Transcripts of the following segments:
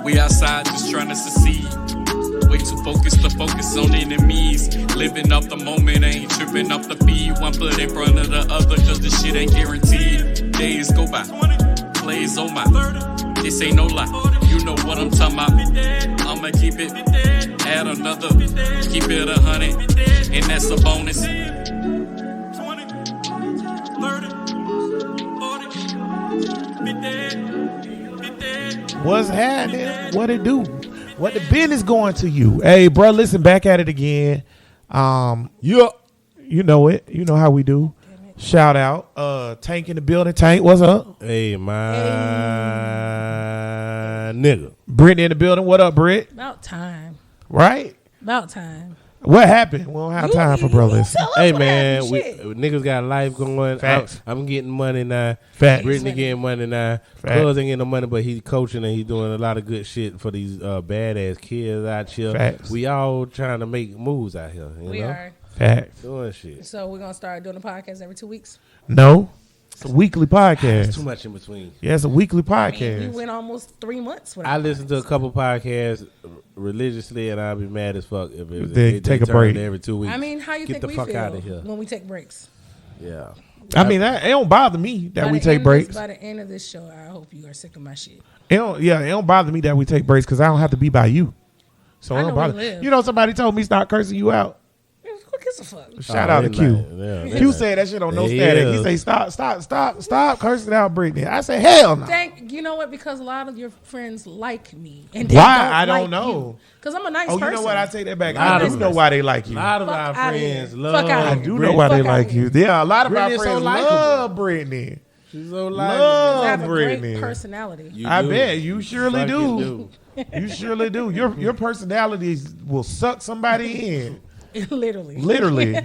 We outside just trying to succeed. Way too focused to focus on enemies. Living off the moment, ain't tripping off the feed. One foot in front of the other, cause this shit ain't guaranteed. Days go by, plays on my. This ain't no lie, you know what I'm talking about. I'ma keep it, add another, keep it 100, and that's a bonus. 20, 30, 40, 50. What's happening? What it do? What the business going to you? Hey, bro, listen, back at it again. You know it. You know how we do. Shout out. Tank in the building. Tank, what's up? Hey, nigga. Brittany in the building. What up, Britt? About time. Right? About time. What happened? We don't have time for brothers. Hey, man, we niggas got life going. Facts. I'm getting money now. Facts. Brittany getting money now. Cuz ain't getting no money, but he's coaching and he's doing a lot of good shit for these badass kids out here. Facts. We all trying to make moves out here. You We know? are. Facts. Doing shit. So we're going to start doing a podcast every 2 weeks. No. It's a weekly It's podcast. too much in between. Yeah, it's a weekly We podcast. went almost 3 months. I listen to a couple podcasts religiously, and I'll be mad as fuck if They take a turn break. every 2 weeks. I mean, how you Get think the we fuck feel out of here. when we take breaks? Yeah. I mean, it don't bother me that By we the take end of breaks. By the end of this show, I hope you are sick of my shit. It don't bother me that we take breaks because I don't have to be by you. So I it know don't we bother. live. You know, somebody told me stop cursing you out. Who gives a fuck? Shout out to Q. Yeah, Q said that shit on no He static. is. He say stop cursing out Brittany. I say hell no. Thank you know what? Because a lot of your friends like me, and Why? I don't know. Because I'm a nice Oh, person. you know what? I take that back. Lot I of do know us. why they like you. A lot of Fuck our outta friends here. love. Fuck outta I here. do know why they Fuck like outta you. Yeah, a lot of Brittany our is so friends likable. love Brittany. She's so You Love have a Brittany. great personality. You I do. bet you surely Fucking do. You surely do. Your personality will suck somebody in. Literally. Literally.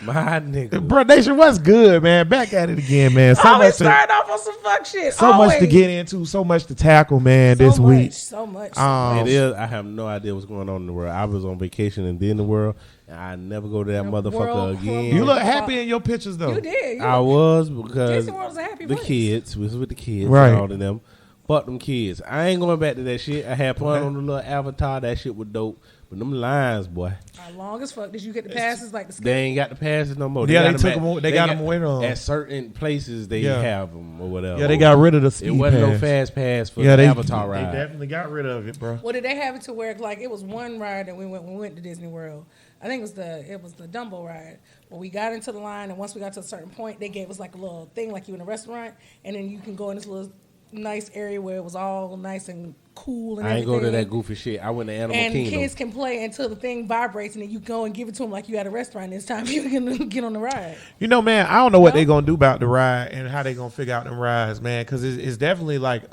My nigga. Bro, Nation, what's good, man? Back at it again, man. So Always much to, start off on some fuck shit. so much to Always. get into, so much to tackle, man, So this much, week. So much. It is. I have no idea what's going on in the world. I was on vacation and then the world, and I never go to that The motherfucker world again. You look happy in your pictures, though. You did. You I was because Disney World's a happy the place. kids was with the kids, Right. and all of them. Fuck them kids. I ain't going back to that shit. I had fun on the little avatar. That shit was dope. But them lines, boy, How long as fuck did you get the passes like the they ain't got the passes no more. Yeah, they got took them 'em- they got 'em away from 'em. at certain places. They Yeah. have them or whatever. Yeah, they got rid of the It ski wasn't no pass. fast pass for Yeah, the they avatar They ride. definitely got rid of it, bro. Well, did they have it to where like it was one ride that we went to Disney World? I think it was the Dumbo ride. When we got into the line and once we got to a certain point, they gave us like a little thing like you in a restaurant, and then you can go in this little nice area where it was all nice and cool and I ain't everything. go to that goofy shit. I went to Animal And Kingdom. kids can play until the thing vibrates, and then you go and give it to them like you at a restaurant. This time you can get on the ride. You know, man, I don't know what they going to do about the ride and how they going to figure out them rides, man, because it's definitely like,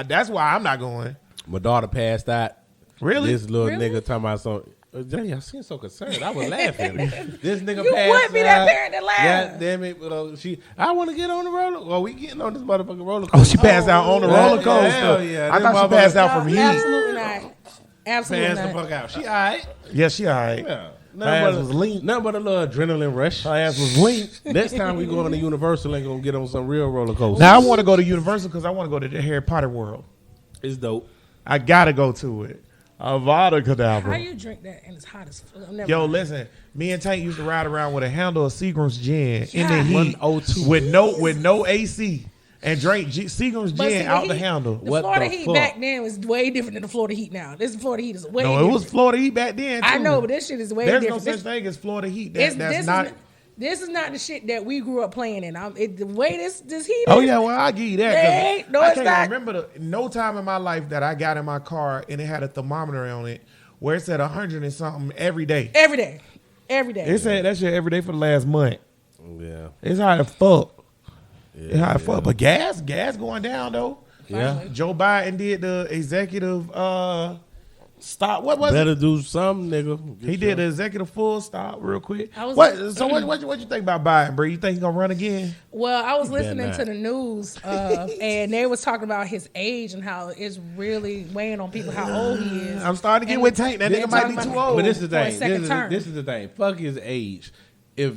that's why I'm not going. My daughter passed out. Really? This little Really? nigga talking about something. Jenny, I seem so concerned. I was laughing. This nigga You passed would be that out. parent that laugh. God damn it. I want to get on the roller. Well, we getting on this motherfucking roller coaster. Oh, she passed out on the yeah, roller coaster. hell yeah. I Them thought she passed out No, from heat. absolutely not. Absolutely Passed the not. fuck out. She all right. Yeah, she all right. Yeah. Her ass was lean. Nothing but a little adrenaline rush. Her ass was linked. Next time we go on the Universal, ain't gonna get on some real roller coaster. Now, I want to go to Universal because I want to go to the Harry Potter world. It's dope. I got to go to it. Avada How Kedavra. you drink that and it's hot as fuck? Never Yo, mind. listen, me and Tank used to ride around with a handle of Seagram's gin in the Yeah. heat 102. with no AC and drink Seagram's But gin see, out the heat- handle. The What Florida the heat fuck? back then was way different than the Florida heat now. This Florida heat is way No, different. it was Florida heat back then. Too. I know, but this shit is way There's no different. such This- thing as Florida heat. it's- That's not. This is not the shit that we grew up playing in. The way this heat Oh is. yeah, well I give you that. 'cause Hey, no, I it's can't not. remember no time in my life that I got in my car and it had a thermometer on it where it said 100 and something every day. Every day. Every day. It said that shit every day for the last month. Yeah. It's hot as fuck. It's hot as yeah. fuck. But gas going down though. Yeah. Joe Biden did the executive stop. What was Better it? do something, nigga. He did the executive full stop real quick. I was- What you think about Biden, bro? You think he gonna run again? Well, I was listening not. to the news, and they was talking about his age and how it's really weighing on people how old he is. I'm starting to get And with Tank. That they're nigga might talking be too about- old. But this is the For a thing. second term. This is the thing. Fuck his age. If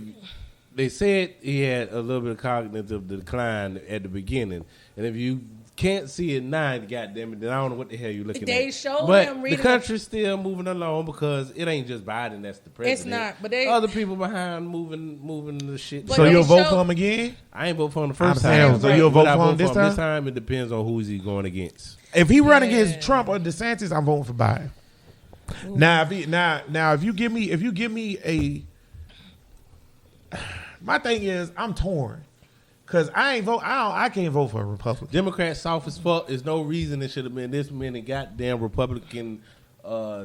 they said he had a little bit of cognitive decline at the beginning, and if you can't see it now, goddamn it, then I don't know what the hell you're looking at. They showed but him the reading country's still moving along because it ain't just Biden that's the president. It's not, but other people behind moving the shit. But So they you'll vote showed- for him again? I ain't vote for him the first I'm saying, time. so you'll vote Would I for him this time? This time it depends on who's he going against. If he run Yeah. against Trump or DeSantis, I'm voting for Biden. Now, if you give me a, my thing is I'm torn because I can't vote for a Republican. Democrats soft as fuck. There's no reason it should have been this many goddamn Republican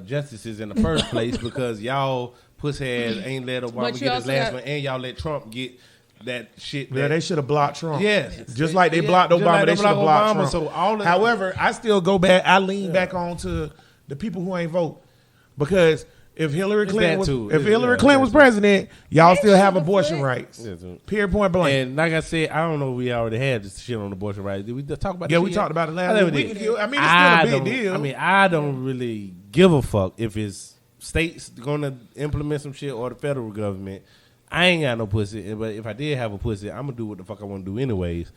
justices in the first place because y'all pussheads ain't let Obama But you get his also last got- one, and y'all let Trump get that shit. Yeah, they should have blocked Trump. Yes. Just like they Yeah, blocked just Obama, like they they should have blocked blocked Obama. Trump. So all of- However, I still go back. I lean back on to the people who ain't vote because if Hillary It's Clinton that was too. if It's- Hillary yeah, Clinton was that's it. president, y'all They still have should've abortion put- rights. Yeah, too. Period, point blank. And like I said, I don't know if we already had this shit on abortion rights. Did we talk about Yeah, this we shit talked yet? about it last I think week. we did. I mean, it's still a big don't- deal. I mean, I don't really give a fuck if it's states going to implement some shit or the federal government. I ain't got no pussy, but if I did have a pussy, I'm gonna do what the fuck I want to do anyways.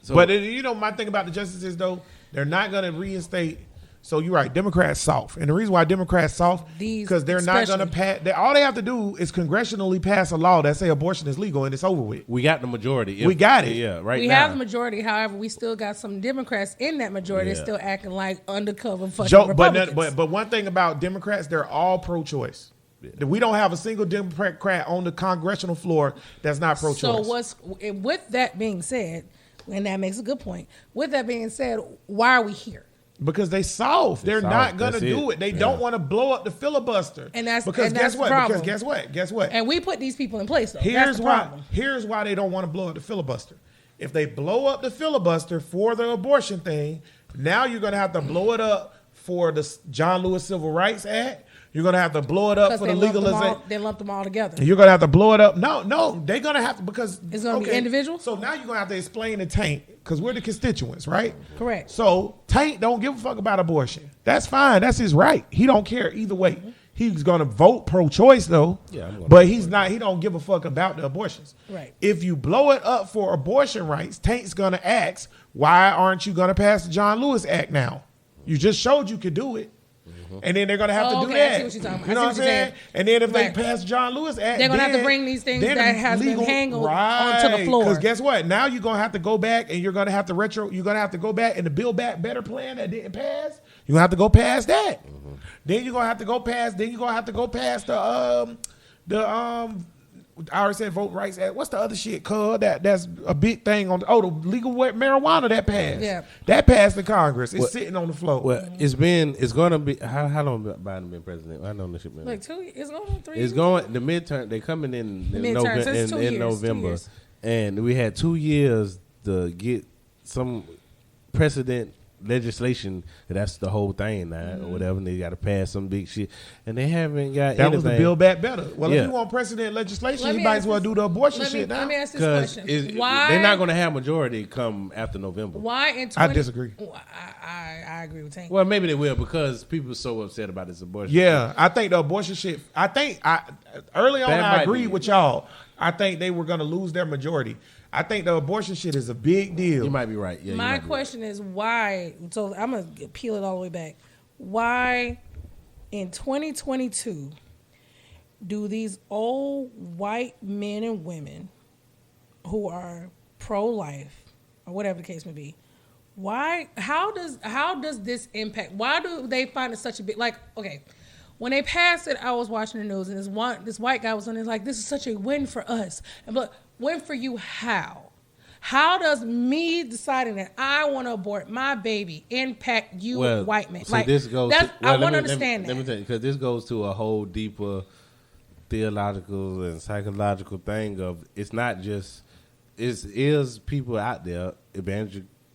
So, But my thing about the justices though, they're not going to reinstate. So you're right, Democrats soft, and the reason why Democrats soft These because they're not going to especially. pass. All they have to do is congressionally pass a law that say abortion is legal, and it's over with. we got the majority. We got it. Yeah, right We now. have the majority. However, we still got some Democrats in that majority that's Yeah. still acting like undercover fucking Joe, Republicans. but one thing about Democrats, they're all pro-choice. We don't have a single Democrat on the congressional floor that's not pro-choice. So with that being said, and that makes a good point. With that being said, why are we here? Because they soft. They're soft. not going to That's do it. it. They Yeah. don't want to blow up the filibuster. And that's- because and guess that's the what? problem. Because guess what? And we put these people in place, though. That's Here's the why. problem. Here's why they don't want to blow up the filibuster. If they blow up the filibuster for the abortion thing, now you're going to have to blow it up for the John Lewis Civil Rights Act. You're going to have to blow it up Because for the they legalization. lumped them all together. You're gonna have to blow it up. No, they're gonna have to because It's gonna be individual? So now you're gonna have to explain to Tank because we're the constituents, right? Correct. So Tank don't give a fuck about abortion. That's fine. That's his right. He don't care either way. He's gonna vote pro-choice though. Yeah, I'm gonna but vote he's not. He don't give a fuck about the abortions. Right. If you blow it up for abortion rights, Tank's gonna ask, why aren't you gonna pass the John Lewis Act now? You just showed you could do it. And then they're gonna have Oh, to do okay, I that. see what you're talking about. You know I what I'm see what you're saying? saying. And then if they Right. pass John Lewis Act, They're gonna have to then- bring these things then that has been hangled onto the floor. Because guess what? Now you're gonna have to go back and you're gonna have to You're gonna have to go back and the Build Back Better plan that didn't pass. You're gonna have to go past that. Then you're gonna have to go past. Then you're gonna have to go past I already said vote rights act. What's the other shit called? That's a big thing on. The legal marijuana that passed. Yeah. That passed in Congress. It's Well- sitting on the floor. Well, it's going to be how long Biden been president? I know this shit been. Like 2 years, it's going on 3 It's years. going the midterm. They coming in The midterms, it's 2 in years, 2 November, years. and we had 2 years to get some precedent legislation. That's the whole thing now, or whatever. And they got to pass some big shit, and they haven't got that was anything. the Build Back Better. Well, Yeah. if you want precedent legislation, Let you me might ask as well this- do the abortion let me, shit now. let me ask this Because question. Why they're not going to have majority come after November. Why in 20, I disagree. Well, I agree with Tank. Well, maybe they will because people are so upset about this abortion. Yeah, I think the abortion shit. Early on That I might agreed be. with y'all. I think they were going to lose their majority. I think the abortion shit is a big deal. You might be right. Yeah, you My might be question is why. So I'm gonna peel it all the way back. Why in 2022 do these old white men and women who are pro-life or whatever the case may be, how does this impact? Why do they find it such a big, like, okay, when they passed it, I was watching the news and this white guy was on it like, this is such a win for us. But win for you how? How does me deciding that I want to abort my baby impact you, white man? See, Like, this goes. that's, I want to understand Let me that. tell you, because this goes to a whole deeper theological and psychological thing of it's not just is people out there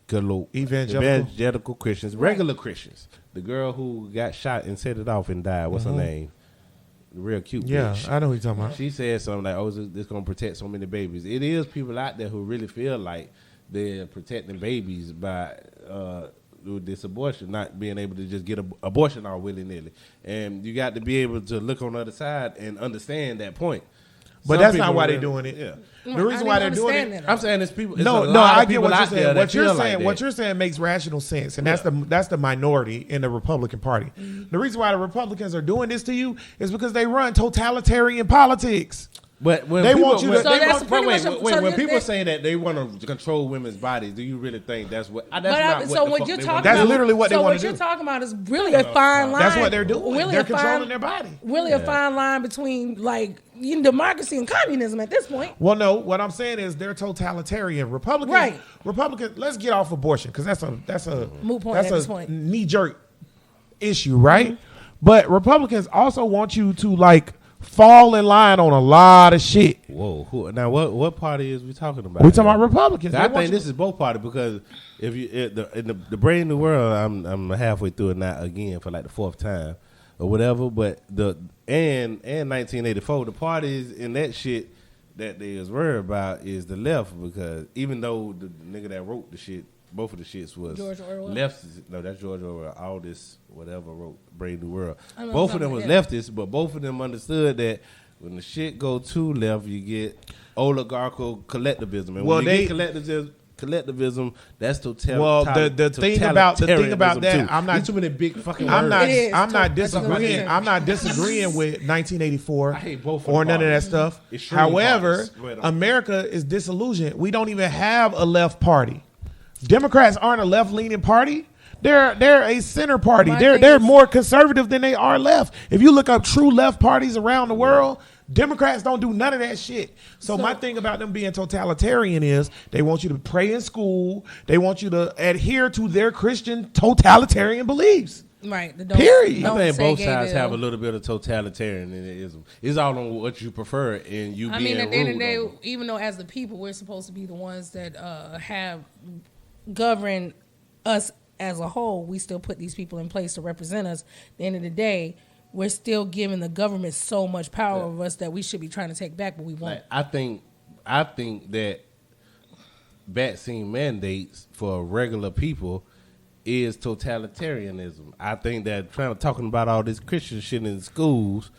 evangelical Christians, regular Christians. The girl who got shot and set it off and died. What's her name? The real cute Yeah, bitch. I know what you're talking about. She said something like, "Oh, this going to protect so many babies." It is people out there who really feel like they're protecting babies by with this abortion, not being able to just get an abortion all willy nilly. And you got to be able to look on the other side and understand that point. But Some that's people not why they're really- doing it. Yeah. The reason why they're doing it. That, I'm saying it's people. It's No, a no, lot of I get people what you're out there saying. that What you're feel like saying, that. what you're saying makes rational sense, and that's the minority in the Republican Party. The reason why the Republicans are doing this to you is because they run totalitarian politics. But when They people, want you to- when, So they that's want- pretty wait, much wait, a- wait, so when that- people that- say that they want to control women's bodies, do you really think that's what? That's But not what so the what fuck you're they talking want. That's about, literally what they so wanna what do. you're talking about is really a fine line. That's what they're doing. Really They're a fine- controlling their body. Really a fine line between like democracy and communism at this point. Well, no, what I'm saying is they're totalitarian. Republicans, Right. Republicans. Let's get off abortion because that's a Moot point that's at a this point. knee jerk issue, right? But Republicans also want you to like fall in line on a lot of shit. Whoa, now what party is we talking about? We talking about Republicans. I They want think you- this is both parties because if you in the brand new world, I'm halfway through it now again for like the fourth time or whatever. But and 1984, the parties in that shit that they is worried about is the left because even though the nigga that wrote the shit, both of the shits was George Orwell? left. No, that's George Orwell. All this whatever wrote Brave New World. I know Both of them was something, yeah. leftists, but both of them understood that when the shit go too left, you get oligarchical collectivism. And Well, when you they- get collectivism, that's totalitarianism. Well, the thing about that, I'm not- There's too many big fucking I'm words. not. It is. I'm not That's disagreeing. what I'm not disagreeing with 1984 I hate both of or the none of that parties. stuff. Extreme However, parties. Right on. America is disillusioned. We don't even have a left party. Democrats aren't a left-leaning party. They're a center party. My They're thing is- more conservative than they are left. If you look up true left parties around the world, Democrats don't do none of that shit. So my thing about them being totalitarian is they want you to pray in school. They want you to adhere to their Christian totalitarian beliefs. Right. The Period. I think say both gay sides bill. have a little bit of totalitarianism. It's all on what you prefer and you I being mean, at the end of the day, ruled over. even though as the people we're supposed to be the ones that have govern us as a whole, we still put these people in place to represent us. At the end of the day, we're still giving the government so much power over us that we should be trying to take back, but we won't. Like, I think that vaccine mandates for regular people is totalitarianism. I think that talking about all this Christian shit in schools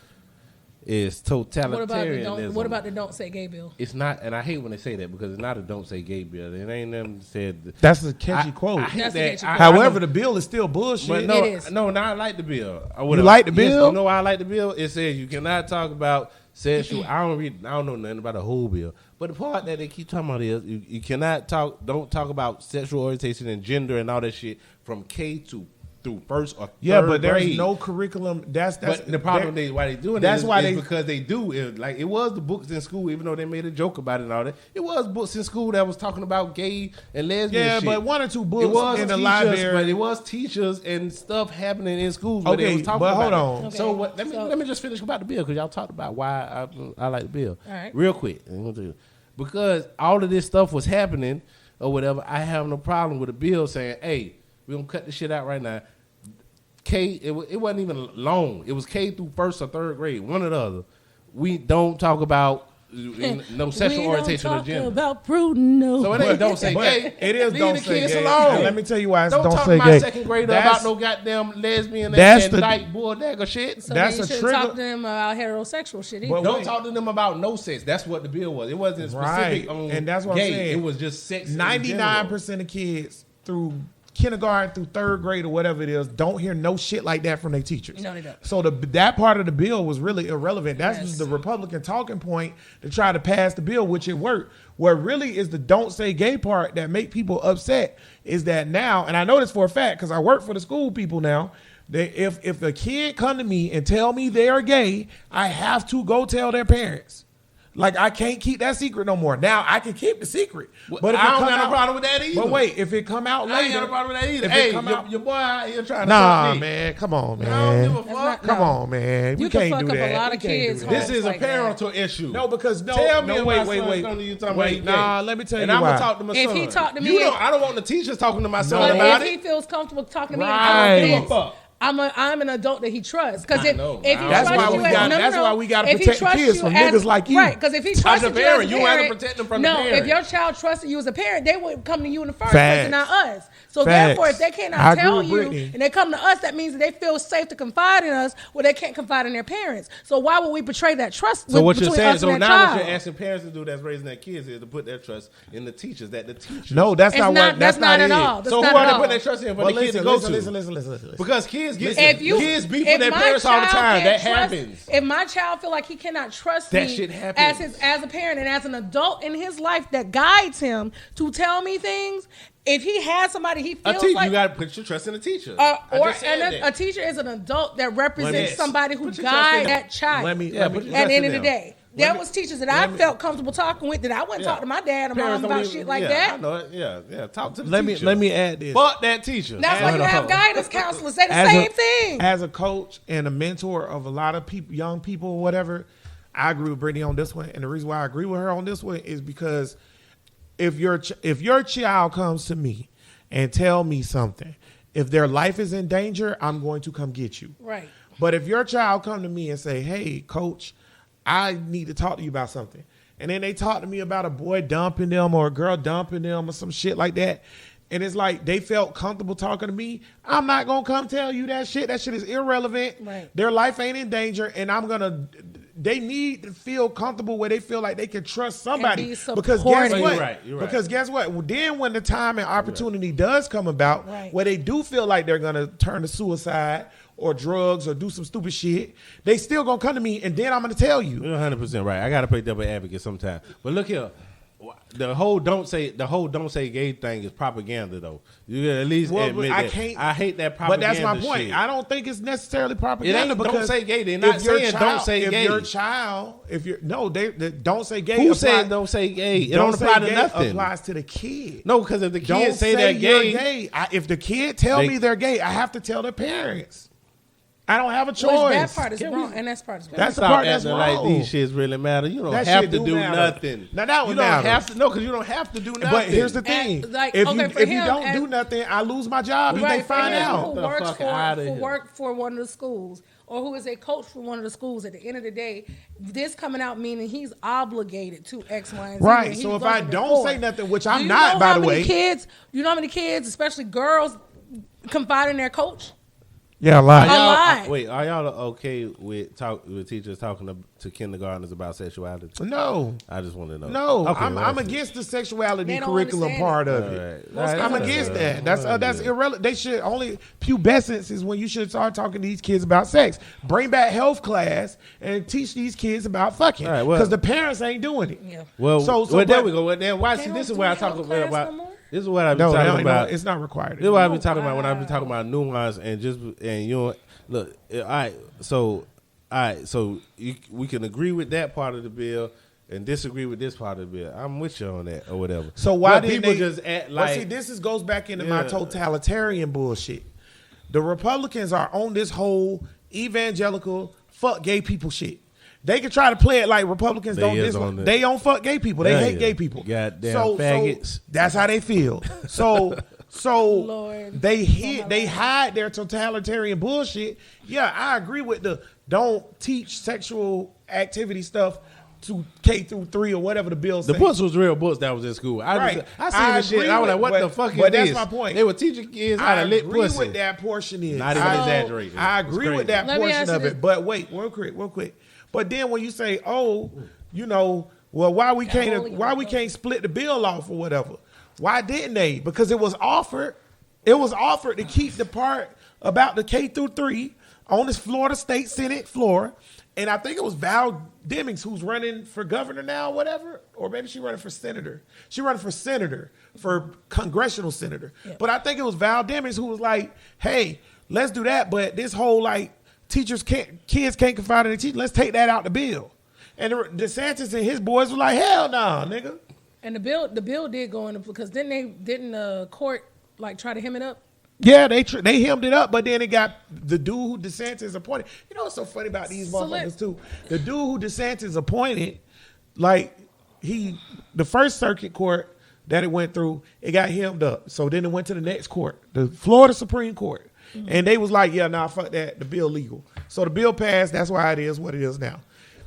is totalitarianism. What about the don't say gay bill? It's not, and I hate when they say that because it's not a don't say gay bill. It ain't them said. That's a catchy quote. I hate That's a that. catchy I- quote. However, the bill is still bullshit. But no, It is. no, I like the bill. You like the Yes, bill? you know why I like the bill? It says you cannot talk about sexual. I don't know nothing about the whole bill. But the part that they keep talking about is you cannot don't talk about sexual orientation and gender and all that shit from K through first or Yeah, third but there's grade. no curriculum. That's But the problem why they doing that's it is, why is they- because they do it, like it was the books in school, even though they made a joke about it and all that. It was books in school that was talking about gay and lesbian. Yeah, shit. but one or two It books was in the teachers, library. but it was teachers and stuff happening in schools. Where they Okay, was talking but about hold it. on. Okay. So So- let me just finish about the bill because y'all talked about why I like the bill. All right. Real quick, because all of this stuff was happening or whatever. I have no problem with the bill saying, "Hey, we're gonna cut this shit out right now." It wasn't even long. It was K through first or third grade, one or the other. We don't talk about no sexual we orientation don't or talk gender. about Bruno. So it ain't don't say But gay. it is Leave don't the say kids gay. alone. And let me tell you why it's Don't don't talk say to my gay. second grader That's- about no goddamn lesbian that's and the- dyke bulldagger shit. So That's then you a shouldn't trigger. talk to them about heterosexual shit either. But Don't wait. talk to them about no sex. That's what the bill was. It wasn't specific Right. on And that's what I'm gay. saying. It was just sex. in 99% of kids through kindergarten through third grade or whatever it is don't hear no shit like that from their teachers. No, they don't. So that part of the bill was really irrelevant. That's Yes. just the Republican talking point to try to pass the bill, which it worked. What really is the don't say gay part that make people upset is that now, and I know this for a fact because I work for the school people now. If a kid come to me and tell me they are gay, I have to go tell their parents. Like, I can't keep that secret no more. Now I can keep the secret, Well, but if I it don't come have no out- problem with that either. But wait, if it come out later, I ain't got no problem with that either. If Hey, it come out, your boy out here trying to nah, fuck me. man, come on, I don't man. give a That's fuck. not- Come no. on, man. We You can can't fuck do up a that. lot We of can't do kids' that. This homes is a like that. parental issue. No, because no. Tell me no, if wait, my wait, son wait. come to you talking Wait, about nah. gay. Let me tell and you I'm why. gonna talk to my If son. he talk to you me- know, I don't want the teachers talking to my son No. about If it. he feels comfortable talking to me, Right. I I don't don't give a fuck. I'm an adult that he trusts. Because if know. he That's trusts why you we got. That's why we got to if he protect the trusts kids you from as- niggas like you. Right, because if he trusted you parent, as a you don't have to parent, protect them from the no, parent. if your child trusted you as a parent, they would come to you in the first Facts. place and not us. So Facts. therefore, if they I cannot agree tell with you Brittany. and they come to us, that means that they feel safe to confide in us where they can't confide in their parents. So why would we betray that trust So what between you're saying? us So and that now child? what you're asking parents to do that's raising their kids is to put their trust in the teachers. That the teachers. No, that's It's not not- what. That's not not at it. all. That's So not who are at they all. putting their trust in for But the kids to listen, go to? listen. Because kids get kids beef with if their my parents all the child time. can't That trust- happens. If my child feel like he cannot trust That me shit happens. as a parent and as an adult in his life that guides him to tell me things, if he has somebody he A feels teacher, like you got to put your trust in the teacher. or I just said a that. teacher is an adult that represents Yes. somebody who Put your trust in guides them. that child. Let me. Yeah, let put me your At the trust end in of the them. day, there was teachers that I felt comfortable talking with that I wouldn't talk to my dad or Parents mom don't about even- shit like yeah, that. I know it. Yeah. Talk to the let teacher. me add this. Fuck that teacher. That's why you have guidance counselors. Say the same thing. As a coach and a mentor of a lot of people, young people, or whatever, I agree with Brittany on this one. And the reason why I agree with her on this one is because if your child comes to me and tell me something, if their life is in danger, I'm going to come get you. Right. But if your child come to me and say, "Hey, coach, I need to talk to you about something," and then they talk to me about a boy dumping them or a girl dumping them or some shit like that, and it's like they felt comfortable talking to me, I'm not gonna come tell you that shit. That shit is irrelevant. Right. Their life ain't in danger, and they need to feel comfortable where they feel like they can trust somebody. be Because guess supported. what? You're right. Because guess what? Well, then when the time and opportunity does come about, Right. where they do feel like they're gonna turn to suicide or drugs or do some stupid shit, they still gonna come to me, and then I'm gonna tell you. You're 100% right. I gotta play devil advocate sometimes. But look here, the whole don't say gay thing is propaganda though. You gotta at least Well, admit I that. can't. I hate that But propaganda. that's my point. shit. I don't think it's necessarily propaganda. It ain't don't because say gay. They're not if your saying don't say if gay. Your child, if you're no, they don't say gay. Who apply- said don't say gay? It don't don't say apply to gay nothing. Applies to the kid. No, because if the Don't kids say they're you're gay, if the kid tell They- me they're gay, I have to tell their parents. I don't have a Which choice. that part is Can we- wrong, and that's part is wrong. That's the stop part that's acting wrong. like these shits really matter. You don't That have shit to do do matter. nothing. Now that you one don't matters. have to. No, because you don't have to do nothing. But here's the thing: And, like, if okay, you for if you him, don't as- do nothing, I lose my job. If Right, they for find him out. who The works fuck outta who here. work for one of the schools or who is a coach for one of the schools, at the end of the day, this coming out meaning he's obligated to X, Y, and Z. Right, and he's so if done I it don't before. say nothing, which Do I'm you not, know by how the many way. kids, you know how many kids, especially girls, confide in their coach? Yeah, a lot. A lot. Wait, are y'all okay with teachers talking to kindergartners about sexuality? No. I just want to know. No, Okay, I'm well, that's it. against the sexuality They don't curriculum understand part of All it. right. I'm against that. That's irrelevant. They should only pubescence is when you should start talking to these kids about sex. Bring back health class and teach these kids about fucking All right, well- because the parents ain't doing it. Yeah. Well, So there but- we go. Well, then why? They See, don't this is do what I health talk class about. no more? This is what I've No, been talking no, about. it's not required. This is what I've been Oh, talking about when I've been wow. talking about nuance and just and you know, look. All right. So we can agree with that part of the bill and disagree with this part of the bill. I'm with you on that or whatever. So why But didn't people they just act Well, like? see, this goes back into my Yeah. totalitarian bullshit. The Republicans are on this whole evangelical fuck gay people shit. They can try to play it like Republicans They don't is on they it. don't fuck gay people. They Yeah, hate yeah. gay people. Goddamn so faggots. that's how they feel. So Lord. they hide their totalitarian bullshit. Yeah, I agree with the don't teach sexual activity stuff to K through 3 or whatever the bill The says. books was real books that was in school. Right. I seen I this shit. agree And I was like, with- "What the but- fuck is but this?" that's my point. They were teaching kids how I to lick agree pussy. with that portion is. Not even I- exaggerating. I It's agree crazy. with that Let me portion ask you of this. it. But wait, real quick. But then when you say, oh, you know, well, why we can't split the bill off or whatever? Why didn't they? Because it was offered. It was offered to keep the part about the K through 3 on this Florida State Senate floor. And I think it was Val Demings who's running for governor now or whatever. Or maybe she running for senator. She running for senator, for congressional senator. Yeah. But I think it was Val Demings who was like, hey, let's do that. But this whole like kids can't confide in the teacher. Let's take that out the bill. And DeSantis and his boys were like, hell no, nigga. And the bill did go in because didn't the court like try to hem it up? Yeah, they hemmed it up, but then it got the dude who DeSantis appointed. You know what's so funny about these motherfuckers too? The dude who DeSantis appointed, like the first circuit court that it went through, it got hemmed up. So then it went to the next court, the Florida Supreme Court. And they was like, yeah, nah, fuck that. The bill legal. So the bill passed. That's why it is what it is now.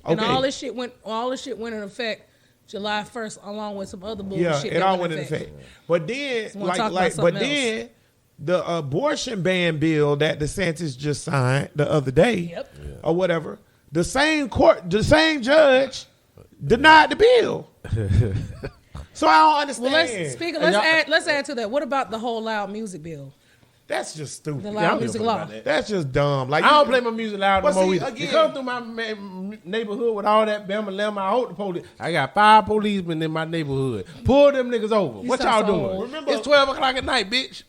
Okay. And all this shit went in effect July 1st, along with some other bullshit. Yeah, it all went in effect. But then, then the abortion ban bill that DeSantis just signed the other day, or whatever, the same judge denied the bill. So I don't understand. Well, let's add to that. What about the whole loud music bill? That's just stupid. The loud music law. That's just dumb. Like I don't play my music loud no more. Again, you come through my neighborhood with all that bama lamma. I hope the police. I got 5 policemen in my neighborhood. Pull them niggas over. What y'all doing? Remember, it's 12 o'clock at night, bitch.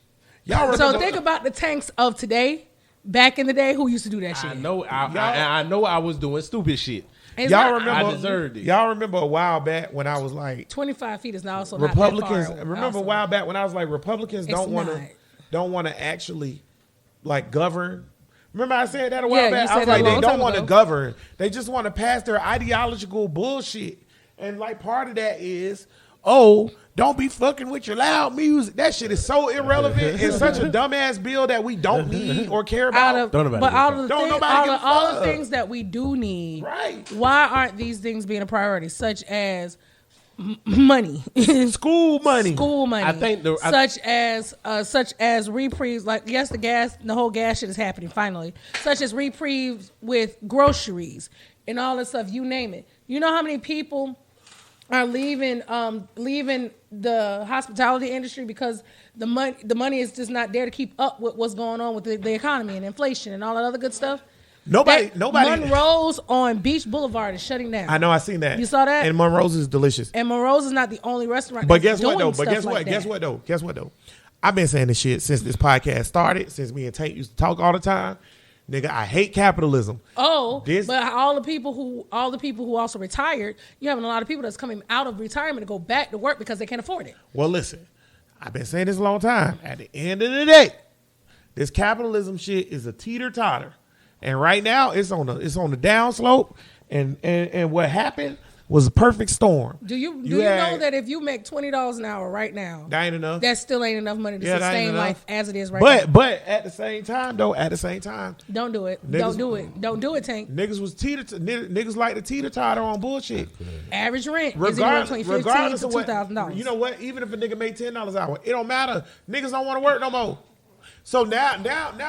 Y'all remember? So think about the tanks of today. Back in the day, who used to do that shit? I know. I know. I was doing stupid shit. Y'all remember? I deserved it. Y'all remember a while back when I was like 25 feet is now also Republicans. Not that far remember also. A while back when I was like Republicans don't want to actually like govern. Remember I said that a while back? I was like, they don't want to govern. They just want to pass their ideological bullshit. And like part of that is, don't be fucking with your loud music. That shit is so irrelevant. It's such a dumbass bill that we don't need or care about. All the things that we do need, right? Why aren't these things being a priority? Such as money, school money. I think such as reprieves. Like the whole gas shit is happening finally. Such as reprieves with groceries and all this stuff. You name it. You know how many people are leaving the hospitality industry because the money is just not there to keep up with what's going on with the economy and inflation and all that other good stuff. Nobody. Monroe's on Beach Boulevard is shutting down. I know. I seen that. You saw that? And Monroe's is delicious. And Monroe's is not the only restaurant. But guess what though? Guess what though? I've been saying this shit since this podcast started. Since me and Tate used to talk all the time. Nigga, I hate capitalism. But all the people who also retired, you having a lot of people that's coming out of retirement to go back to work because they can't afford it. Well, listen, I've been saying this a long time. At the end of the day, this capitalism shit is a teeter-totter. And right now it's on the down slope. And what happened was a perfect storm. Do you know that if you make $20 an hour right now, that ain't enough. That still ain't enough money to sustain life as it is right now. But at the same time, don't do it. Don't do it, Tank. Niggas like to teeter-totter on bullshit. Average rent is anywhere between $1,500 to $2,000. You know what? Even if a nigga made $10 an hour, it don't matter. Niggas don't want to work no more. So now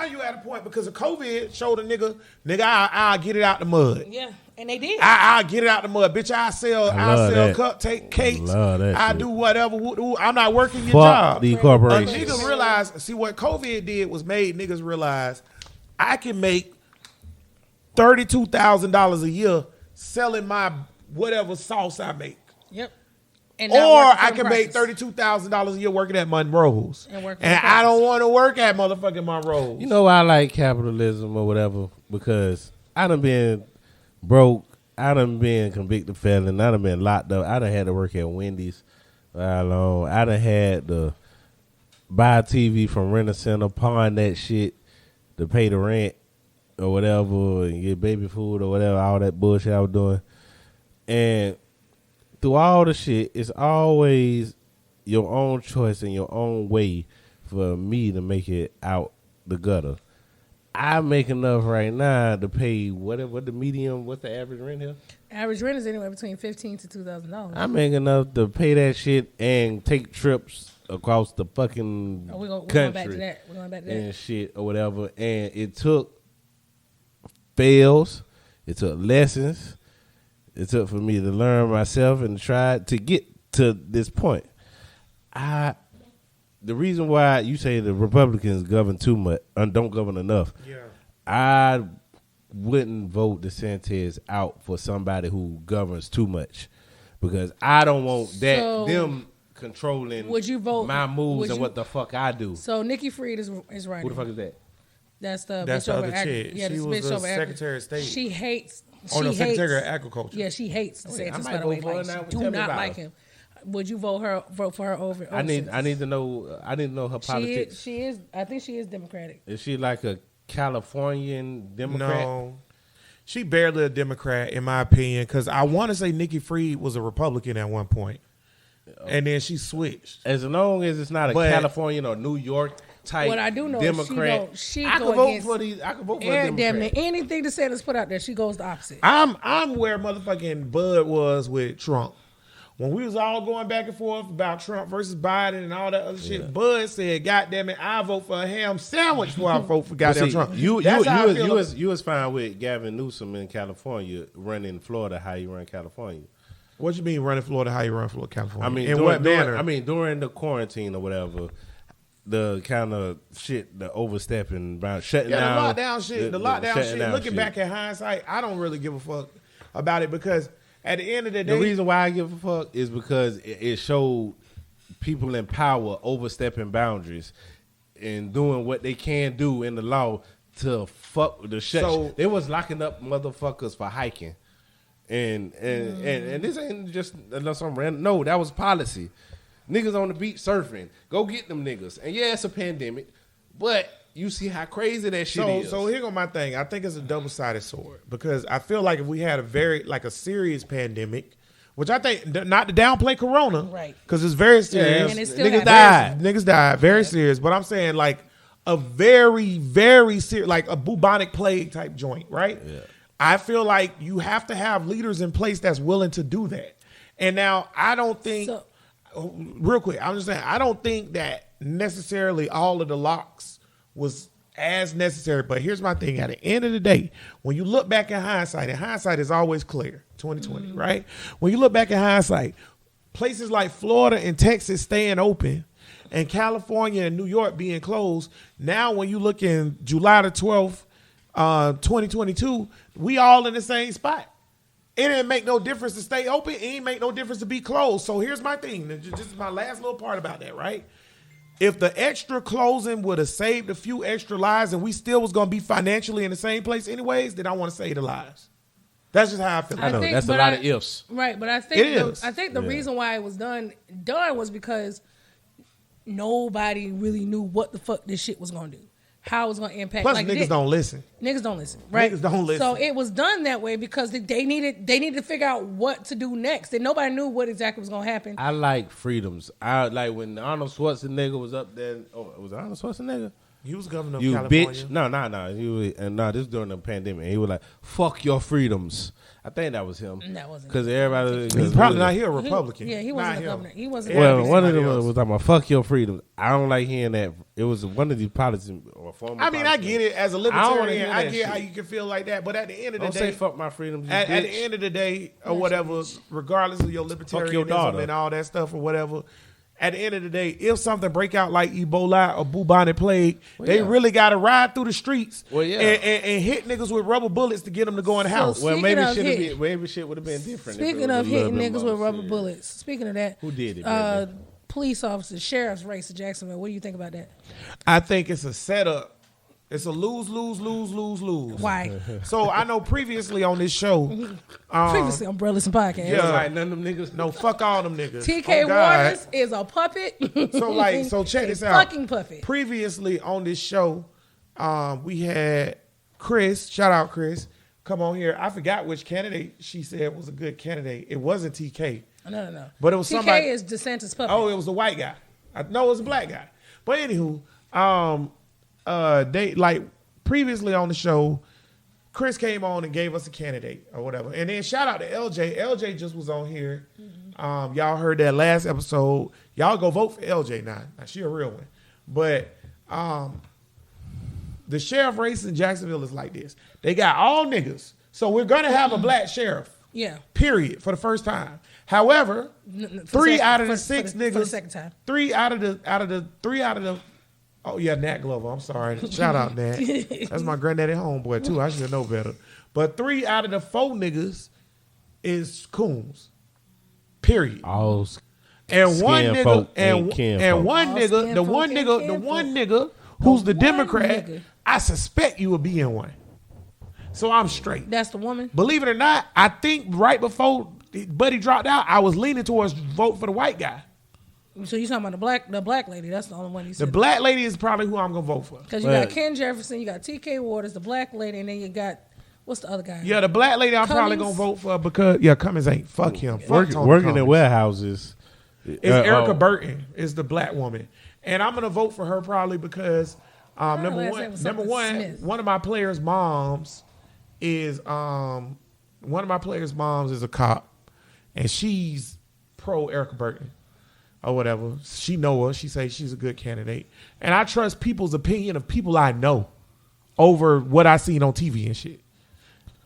you at a point because of COVID showed a nigga, I'll get it out the mud. Yeah, and they did. I'll get it out the mud, bitch. I'll sell cupcakes. I do whatever. I'm not working your job. The corporation. Niggas realize. See what COVID did was made niggas realize I can make $32,000 a year selling my whatever sauce I make. Yep. Or I can make $32,000 a year working at Monroe's. And I don't want to work at motherfucking Monroe's. You know why I like capitalism or whatever? Because I done been broke. I done been convicted felon. I done been locked up. I done had to work at Wendy's for how long? I done had to buy a TV from Rent-A-Center, pawn that shit to pay the rent or whatever and get baby food or whatever, all that bullshit I was doing. And through all the shit, it's always your own choice and your own way for me to make it out the gutter. I make enough right now to pay what's the average rent here? Average rent is anywhere between $1,500 to $2,000. I make enough to pay that shit and take trips across the fucking country. We're going back to that. And shit or whatever. And it took fails. It took lessons. It took for me to learn myself and try to get to this point. The reason why you say the Republicans govern too much and don't govern enough, I wouldn't vote DeSantis out for somebody who governs too much because I don't want them controlling my moves and what the fuck I do. So Nikki Fried is running. Who the fuck is that? That's the other chick. Yeah, she was the Secretary of State. She hates. Secretary of Agriculture. Yeah, she hates DeSantis. By the way, do not like him. Would you vote for her over? I need to know. I need to know her politics. She is. I think she is Democratic. Is she like a Californian Democrat? No, she barely a Democrat in my opinion. Because I want to say Nikki Fried was a Republican at one point, and then she switched. As long as it's not a Californian or New York type. What I do know Democrat. is she I go could vote against for these. I could vote for a damn near Democrat. anything DeSantis put out there. She goes the opposite. I'm where motherfucking Bud was with Trump. When we was all going back and forth about Trump versus Biden and all that other shit, Bud said, "God damn it, I vote for a ham sandwich before I vote for goddamn See, Trump." You That's how I feel was fine with Gavin Newsom in California running Florida. How you run California? What you mean running Florida? How you run Florida, California? I mean, in what manner? during the quarantine or whatever, the kind of shit, the overstepping, about shutting down. The lockdown shit. The lockdown shit. Looking back at hindsight, I don't really give a fuck about it because at the end of the day, the reason why I give a fuck is because it showed people in power overstepping boundaries and doing what they can do in the law to fuck with the shut. So- they was locking up motherfuckers for hiking. And this ain't just some random. No, that was policy. Niggas on the beach surfing. Go get them niggas. And yeah, it's a pandemic, but you see how crazy that shit is. So here go my thing. I think it's a double-sided sword because I feel like if we had a serious pandemic, which I think not to downplay Corona, Right. Because it's very serious. And it still Niggas happened. died. Niggas died. Very serious. But I'm saying like a very, very serious, like a bubonic plague type joint, right? Yeah. I feel like you have to have leaders in place that's willing to do that. And now I don't think, So- real quick, I'm just saying, I don't think that necessarily all of the locks was as necessary. But here's my thing. At the end of the day, when you look back in hindsight, and hindsight is always clear, 2020, right? When you look back in hindsight, places like Florida and Texas staying open and California and New York being closed, now when you look in July the 12th, 2022, we all in the same spot. It didn't make no difference to stay open. It ain't make no difference to be closed. So here's my thing. This is my last little part about that, right? If the extra closing would have saved a few extra lives and we still was going to be financially in the same place anyways, then I want to save the lives. That's just how I feel. I know, think- that's a but lot of ifs. Right, but I It think is. the reason why it was done was because nobody really knew what the fuck this shit was gonna do, how it was gonna impact. Plus, like, niggas don't listen. Niggas don't listen, right? Niggas don't listen. So it was done that way because they needed to figure out what to do next, and nobody knew what exactly was gonna happen. I like freedoms. I like when Arnold Schwarzenegger was up there. Oh, was it Arnold Schwarzenegger? He was governor of You California. bitch. No. This was during the pandemic. And he was like, fuck your freedoms. I think that was him. That wasn't Because everybody. He's probably not here, a Republican. Yeah, he Not wasn't a him. governor. He wasn't. Yeah, Well, it'd be one of somebody them else. was talking about fuck your freedoms. I don't like hearing that. It was one of these politicians or former. I mean, I get it. As a I don't wanna libertarian, hear I that get how shit. you can feel like that. But at the end of the Don't day, say fuck my freedoms. You at bitch. the end of the day or whatever, regardless of your libertarianism daughter. and all that stuff or whatever, at the end of the day, if something break out like Ebola or bubonic plague, they yeah. really got to ride through the streets Well, yeah. and hit niggas with rubber bullets to get them to go in the house. Well, Speaking of maybe shit would have been different. if it Speaking was of a little hitting bit niggas more with rubber serious. bullets. Speaking of that, Who did it, baby? Police officers, sheriff's race in Jacksonville. What do you think about that? I think it's a setup. It's a lose. Why? So I know previously on this show, Previously on Brothers and Podcast. Yeah. Like none of them niggas. no, fuck all them niggas. TK Oh, God. Waters is a puppet. So check this A out. Fucking puppet. Previously on this show, we had Chris. Shout out Chris. Come on here. I forgot which candidate she said was a good candidate. It wasn't TK. No. But it was TK somebody- is DeSantis puppet. Oh, it was a white guy. No, it was a black guy. But anywho, they like previously on the show, Chris came on and gave us a candidate or whatever. And then shout out to LJ. LJ just was on here. Y'all heard that last episode. Y'all go vote for LJ now. Now she a real one. But the sheriff race in Jacksonville is like this. They got all niggas. So we're gonna have a black sheriff. Yeah. Period. For the first time. However, For three the out of the for- six for the- niggas. for the second time. Three out of the. Oh yeah, Nat Glover. I'm sorry. Shout out Nat. That's my granddaddy homeboy too. I should know better. But 3 out of the 4 niggas is coons. Period. All And one skin nigga, folk and ain't kin and folk. one All nigga, skin the folk one ain't nigga, kin the folk. one nigga who's the one Democrat. nigga. I suspect you will be in one. So I'm straight. That's the woman. Believe it or not, I think right before Buddy dropped out, I was leaning towards vote for the white guy. So you talking about the black lady? That's the only one you The said. black lady is probably who I'm gonna vote for. Because you Well- got Ken Jefferson, you got TK Waters, the black lady, and then you got what's the other guy? Yeah, the black lady I'm probably gonna Cummings? vote for because Cummings ain't. Fuck him. Fuck Tony working in Cummings. warehouses. It's Erica Burton is the black woman. And I'm gonna vote for her probably because number one, one of my players' moms is a cop, and she's pro Erica Burton or whatever. She know her. She says she's a good candidate, and I trust people's opinion of people I know over what I seen on TV and shit.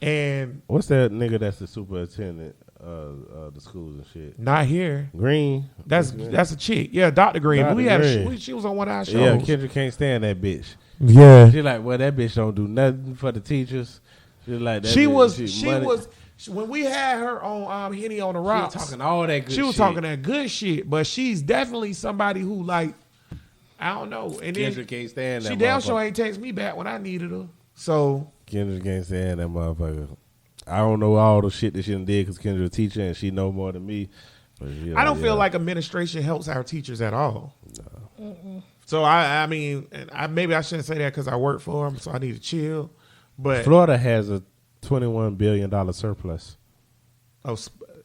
And what's that nigga that's the superintendent of the schools and shit? Not here. Green. That's a chick. Yeah, Dr. Green. Dr. We had Green. she was on one of our shows. Yeah, Kendra can't stand that bitch. Yeah. She like, well, that bitch don't do nothing for the teachers. She like that. She bitch, was when we had her on Henny on the Rocks. She was talking all that good shit. She was talking that good shit, but she's definitely somebody who like I don't know. And then Kendra can't stand that. She damn sure ain't text me back when I needed her. So Kendra can't stand that motherfucker. I don't know all the shit that she done did because Kendra's a teacher and she know more than me. But I don't feel like administration helps our teachers at all. No. So I mean, maybe I shouldn't say that because I work for them, so I need to chill. But Florida has a $21 billion surplus. Oh,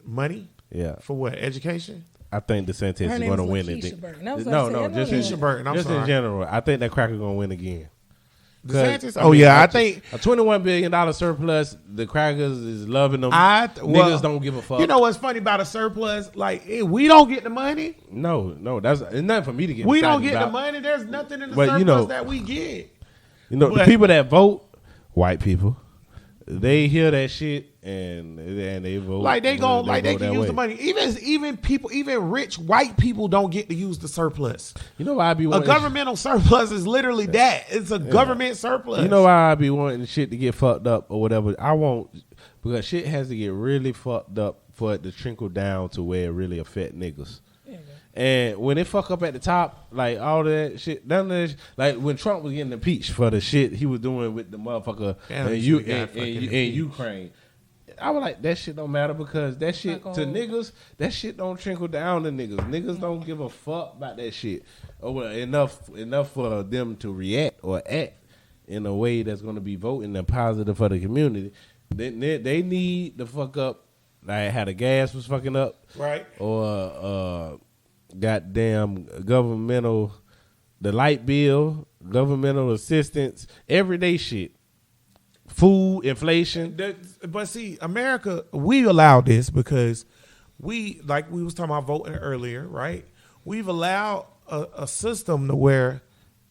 money? Yeah. For what? Education? I think DeSantis is going to win it. Just in general. I think that cracker going to win again. DeSantis? I think a $21 billion surplus. The crackers is loving them. Niggas don't give a fuck. You know what's funny about a surplus? Like we don't get the money. No, it's nothing for me to get. We don't get the money. There's nothing in the surplus that we get. You know, the people that vote, white people, they hear that shit and they vote. Like they can use the money. Even rich white people don't get to use the surplus. You know why I be wanting a governmental surplus is literally that. It's a government surplus. You know why I be wanting shit to get fucked up or whatever. I won't because shit has to get really fucked up for it to trickle down to where it really affect niggas. And when it fuck up at the top, like all that shit, none of that, like when Trump was getting impeached for the shit he was doing with the motherfucker in Ukraine, I was like, that shit don't matter because that shit to niggas, that shit don't trickle down to niggas. Niggas don't give a fuck about that shit. Enough for them to react or act in a way that's going to be voting and positive for the community. They need to fuck up, like how the gas was fucking up, right? Or goddamn governmental, the light bill, governmental assistance, everyday shit, food, inflation. But see, America, we allow this because we was talking about voting earlier, right? We've allowed a system to where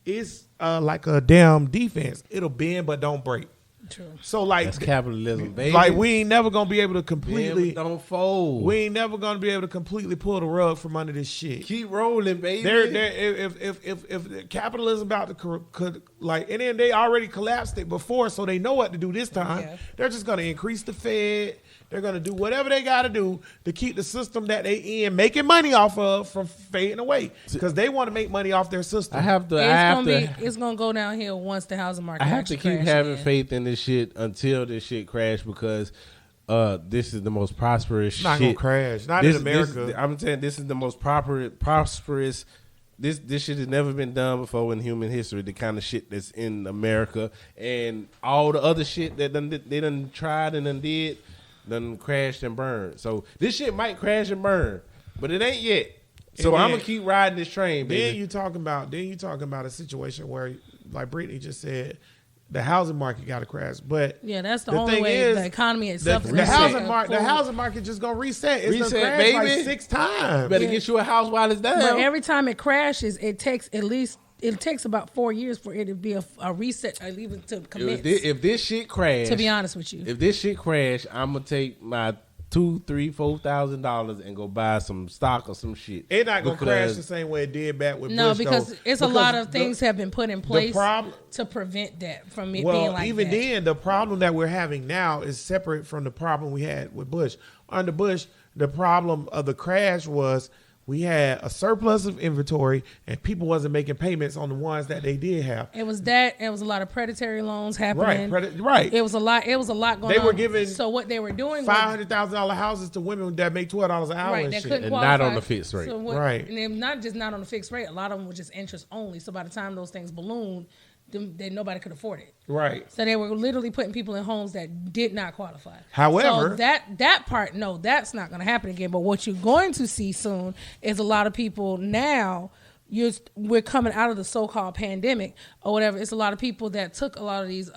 it's like a damn defense. It'll bend but don't break. True. So like that's capitalism, baby. Like we ain't never gonna be able to completely don't fold. We ain't never gonna be able to completely pull the rug from under this shit. Keep rolling, baby. If capitalism about to could like, and then they already collapsed it before, so they know what to do this time. Yeah. They're just gonna increase the Fed. They're gonna do whatever they gotta do to keep the system that they in making money off of from fading away because they want to make money off their system. It's gonna go downhill once the housing market. I have to keep having faith in this shit until this shit crash because this is the most prosperous shit. Not gonna crash. Not in America. I'm saying this is the most prosperous. This shit has never been done before in human history. The kind of shit that's in America and all the other shit that they done tried and done crashed and burned. So this shit might crash and burn, but it ain't yet. So I'm gonna keep riding this train, baby. Then you talking about a situation where, like Brittany just said, the housing market got to crash. But yeah, that's the only way the economy itself. The housing market just gonna reset. It's gonna crash baby. like 6 times. Better get you a house while it's down. But every time it crashes, it takes about 4 years for it to be a reset, even to commence. If this shit crash, to be honest with you, if this shit crash, I'm gonna take my $2,000, $3,000, $4,000 and go buy some stock or some shit. It's not gonna crash the same way it did back with Bush. Because a lot of things have been put in place to prevent that from it being like even that. Then, the problem that we're having now is separate from the problem we had with Bush. Under Bush, the problem of the crash was we had a surplus of inventory and people wasn't making payments on the ones that they did have. It was a lot of predatory loans happening. Right. It was a lot going on. They were giving what they were doing $500,000 houses to women that make $12 an hour and shit. And not on the fixed rate. Right. And not on the fixed rate. A lot of them were just interest only. So by the time those things ballooned, nobody could afford it. Right. So they were literally putting people in homes that did not qualify. However, so that part, that's not going to happen again. But what you're going to see soon is a lot of people now we're coming out of the so-called pandemic or whatever. It's a lot of people that took a lot of these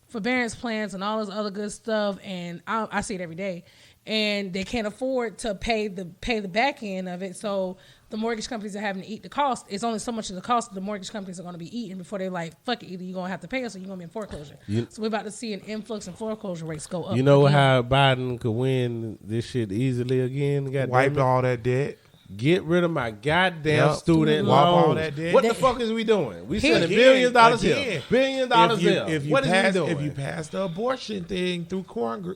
forbearance plans and all this other good stuff, and I see it every day, and they can't afford to pay the back end of it. So the mortgage companies are having to eat the cost. It's only so much of the cost that the mortgage companies are going to be eating before they're like, fuck it, either you're going to have to pay us or you're going to be in foreclosure. So we're about to see an influx in foreclosure rates go up. You know how Biden could win this shit easily again? Wipe all that debt. Get rid of my goddamn student Wipe loan. all that debt. What the fuck is we doing? We Again, sending $billions here, again, $billions there. What is we doing? If you pass the abortion thing through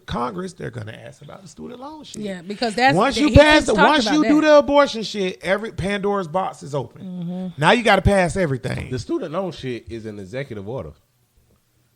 Congress, they're gonna ask about the student loan shit. Yeah, because that's once you do the abortion shit, every Pandora's box is open. Mm-hmm. Now you got to pass everything. The student loan shit is an executive order.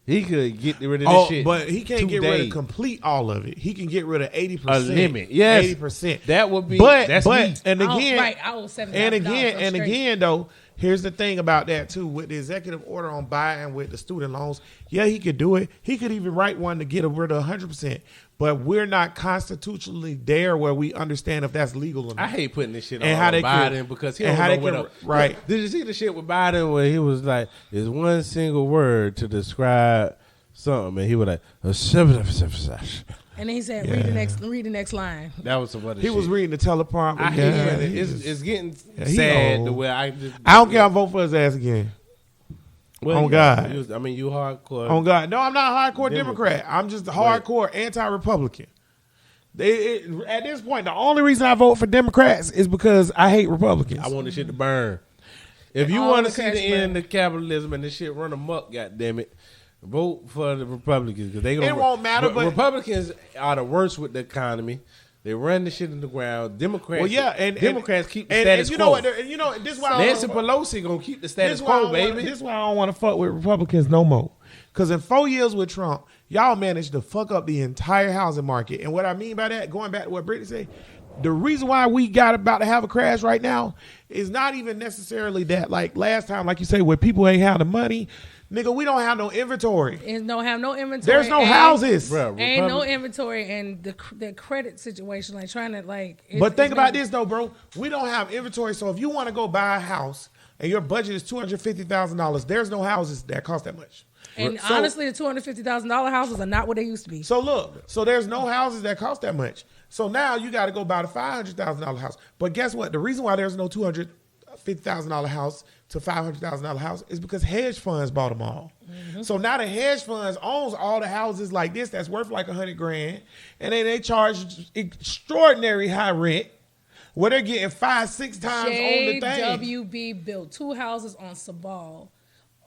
He could get rid of this shit. But he can't get rid of complete all of it. He can get rid of 80%. A limit, yes, 80%. That would be. But that's me. And again, I owe $7,000 and again, though, here's the thing about that too. With the executive order on Biden with the student loans, yeah, he could do it. He could even write one to get rid of 100%. But we're not constitutionally there where we understand if that's legal or not. I hate putting this shit on Biden because he and don't know right. Did you see the shit with Biden where he was like, "There's one single word to describe something," and he was like, and then he said, "Read the next line." That was some other shit. He was reading the teleprompter. I hate it. It's getting sad the way I don't care. I'll vote for his ass again. Well, on God. You hardcore. On God. No, I'm not a hardcore Democrat. I'm just a hardcore anti-Republican. At this point, the only reason I vote for Democrats is because I hate Republicans. I want this shit to burn. If you want to see the end of capitalism and this shit run amok, goddammit, vote for the Republicans because they gonna. It won't matter. But Republicans are the worst with the economy. They run the shit in the ground. Democrats, Democrats keep the status quo. This is why Nancy Pelosi gonna keep the status quo, baby. This is why I don't want to fuck with Republicans no more. Because in 4 years with Trump, y'all managed to fuck up the entire housing market. And what I mean by that, going back to what Brittany said, the reason why we got about to have a crash right now is not even necessarily that. Like last time, like you say, where people ain't have the money. Nigga, we don't have no inventory. Don't have no inventory. There's no houses. Bruh, ain't no inventory, and the credit situation, like trying to like. But think about this though, bro. We don't have inventory, so if you want to go buy a house and your budget is $250,000, there's no houses that cost that much. And honestly, the $250,000 houses are not what they used to be. So look, there's no houses that cost that much. So now you got to go buy the $500,000 house. But guess what? The reason why there's no $250,000 house to $500,000 house is because hedge funds bought them all. Mm-hmm. So now the hedge funds owns all the houses like this that's worth like $100,000, and then they charge extraordinary high rent where they're getting 5-6 times on the thing. JWB built 2 houses on Sabal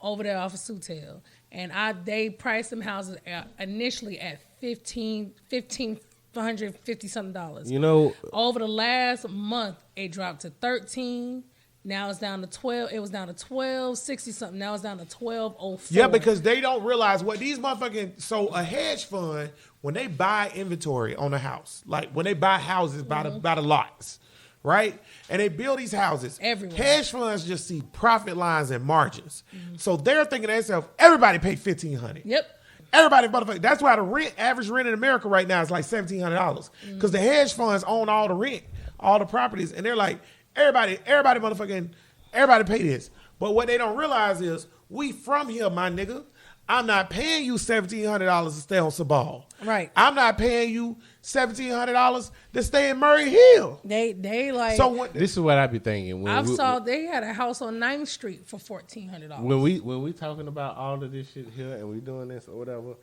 over there off of Sutel, and they priced them houses initially at $1,550 something. You know, over the last month it dropped to 13. Now it's down to 12. It was down to 1260 something. Now it's down to 1204. Yeah, because they don't realize what these motherfucking. So a hedge fund, when they buy inventory on a house, like when they buy houses by the lots, right? And they build these houses everywhere. Hedge funds just see profit lines and margins. Mm-hmm. So they're thinking to themselves, everybody pay $1,500. Yep. Everybody, motherfucker. That's why the average rent in America right now is like $1,700 because the hedge funds own all the rent, all the properties, and they're like. Everybody pay this. But what they don't realize is we from here, my nigga. I'm not paying you $1,700 to stay on Sabal. Right. I'm not paying you $1,700 to stay in Murray Hill. They like. So this is what I be thinking. They had a house on 9th Street for $1,400. When we talking about all of this shit here and we doing this or whatever,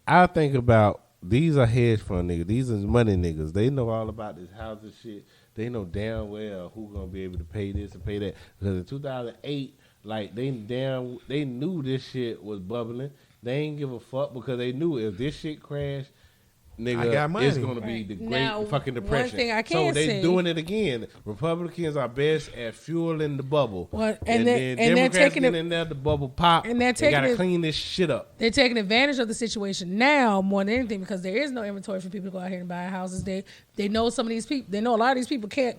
I think about these are hedge fund niggas. These are money niggas. They know all about this housing shit. They know damn well who gonna be able to pay this and pay that. Because in 2008, like they knew this shit was bubbling. They ain't give a fuck because they knew if this shit crashed, nigga, it's gonna be the great fucking depression. One thing I can say, say, doing it again. Republicans are best at fueling the bubble. And then they're taking it in there, the bubble pop. And they gotta clean this shit up. They're taking advantage of the situation now more than anything because there is no inventory for people to go out here and buy houses. They know some of these people. They know a lot of these people can't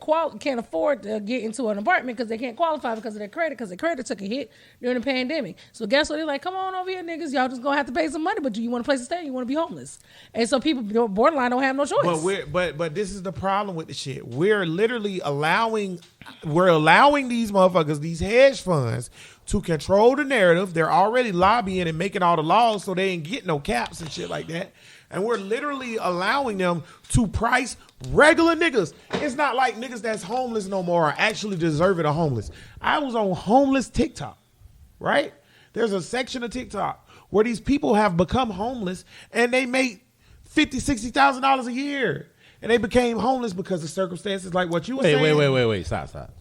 afford to get into an apartment because they can't qualify because of their credit. Because their credit took a hit during the pandemic. So guess what? They're like, come on over here, niggas. Y'all just gonna have to pay some money. But do you want a place to stay? Or you want to be homeless? And so people borderline don't have no choice. But this is the problem with the shit. We're literally allowing these motherfuckers, these hedge funds, to control the narrative. They're already lobbying and making all the laws so they ain't get no caps and shit like that. And we're literally allowing them to price regular niggas. It's not like niggas that's homeless no more are actually deserving of homeless. I was on homeless TikTok, right? There's a section of TikTok where these people have become homeless and they make $50,000, $60,000 a year. And they became homeless because of circumstances like what you were saying. Wait. Stop.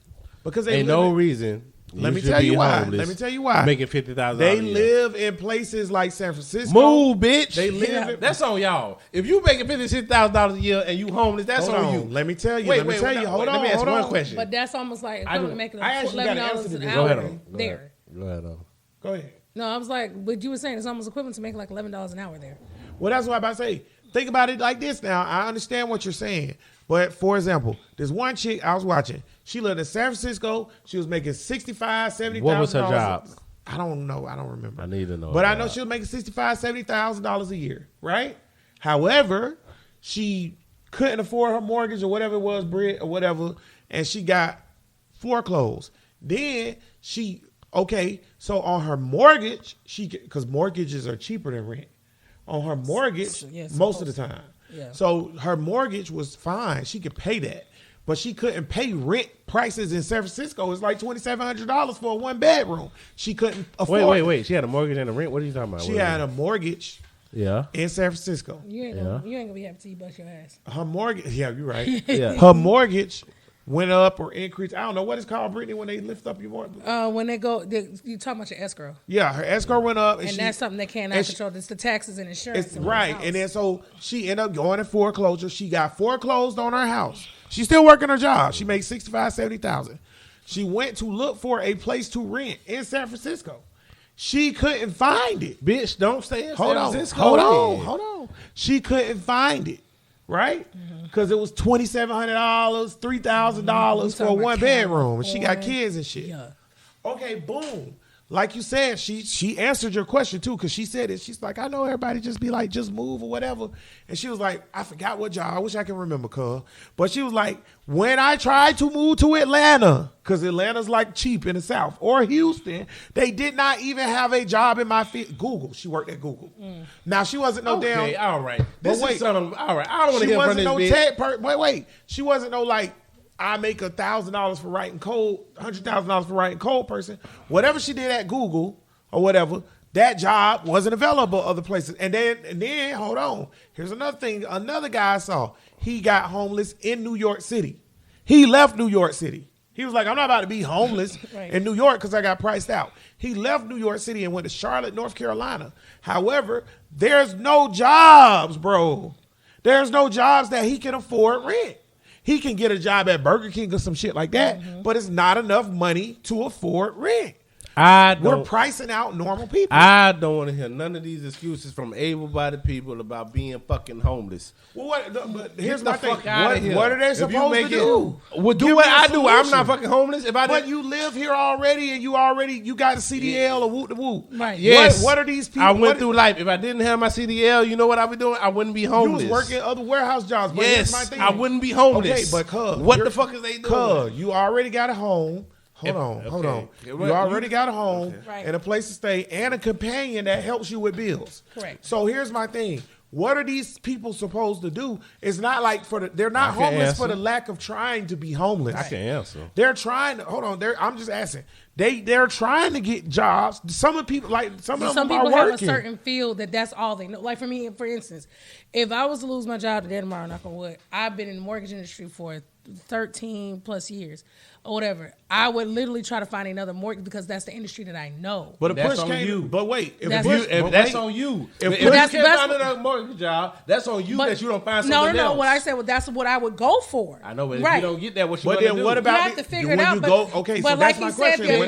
Because they ain't no reason. Let me tell you why. Making $50,000. They live in places like San Francisco. Move, bitch. They live. That's on y'all. If you making $56,000 a year and you homeless, that's on you. Let me tell you. Hold on. Let me ask one question. But that's almost like making $11 an hour there. Go ahead. No, I was like, but you were saying it's almost equivalent to making like $11 an hour there. Well, that's what I'm about to say. Think about it like this now. I understand what you're saying. But, for example, there's one chick I was watching. She lived in San Francisco. She was making $65,000, $70,000. What was her job? I don't know. I don't remember. I need to know. But I know she was making $65,000, $70,000 a year, right? However, she couldn't afford her mortgage or whatever it was, Brit or whatever, and she got foreclosed. Then so on her mortgage, because mortgages are cheaper than rent. On her mortgage, most of the time. Yeah. So her mortgage was fine. She could pay that. But she couldn't pay rent prices in San Francisco. It's like $2,700 for a one bedroom. She couldn't afford it. Wait. She had a mortgage and a rent? What are you talking about? She had a mortgage in San Francisco. You ain't going to be happy till you bust your ass. Her mortgage, you're right. Yeah. Her mortgage went up or increased. I don't know what it's called, Brittany, when they lift up your mortgage. When they go, you talking about your escrow. Yeah, her escrow went up. And that's something they cannot control. It's the taxes and insurance. Right. And then so she ended up going in foreclosure. She got foreclosed on her house. She's still working her job. She makes $65,000, $70,000. She went to look for a place to rent in San Francisco. She couldn't find it. Bitch, don't stay in San Francisco. Hold on. She couldn't find it, right? Because it was $2,700, $3,000 for a one bedroom. And she got kids and shit. Yeah. Okay, boom. Like you said, she answered your question too, because she said it. She's like, I know everybody just be like, just move or whatever. And she was like, I forgot what job. I wish I can remember, cuz. But she was like, when I tried to move to Atlanta, because Atlanta's like cheap in the South, or Houston, they did not even have a job in my field. Google. She worked at Google. Now, she wasn't no damn. Okay, all right. All right. I don't want to hear from this bitch. Wait. She wasn't no like, I make $1,000 for writing code, $100,000 for writing code person. Whatever she did at Google or whatever, that job wasn't available other places. And then hold on. Here's another thing. Another guy I saw. He got homeless in New York City. He left New York City. He was like, I'm not about to be homeless in New York because I got priced out. He left New York City and went to Charlotte, North Carolina. However, there's no jobs, bro. There's no jobs that he can afford rent. He can get a job at Burger King or some shit like that, but it's not enough money to afford rent. We're pricing out normal people. I don't want to hear none of these excuses from able-bodied people about being fucking homeless. Well, but here's my thing. What are they supposed to do? Well, do what I do. I'm not fucking homeless. But you live here already, and you got a CDL or whoop the whoop. Right. Yes. What are these people? I went through life. If I didn't have my CDL, you know what I'd be doing? I wouldn't be homeless. You was working other warehouse jobs. But yes, my thing. I wouldn't be homeless. Okay, but cuz, what the fuck is they doing? Cuz, you already got a home. Hold on. You already got a home and a place to stay and a companion that helps you with bills. Correct. So here's my thing. What are these people supposed to do? It's not like they're not homeless for the lack of trying to be homeless. I can answer. They're trying to, I'm just asking. They're trying to get jobs. Some people are have a certain field that's all they know. Like for me, for instance, if I was to lose my job today tomorrow, knock on wood, I've been in the mortgage industry for 13 plus years. Or whatever, I would literally try to find another mortgage because that's the industry that I know. But that's on you. But wait, if that's on you. If you can't find another mortgage job, that's on you that you don't find something else. No. What I said, that's what I would go for. I know, but if you don't get that, what you gonna do? What about you have to figure it out? So that's my question.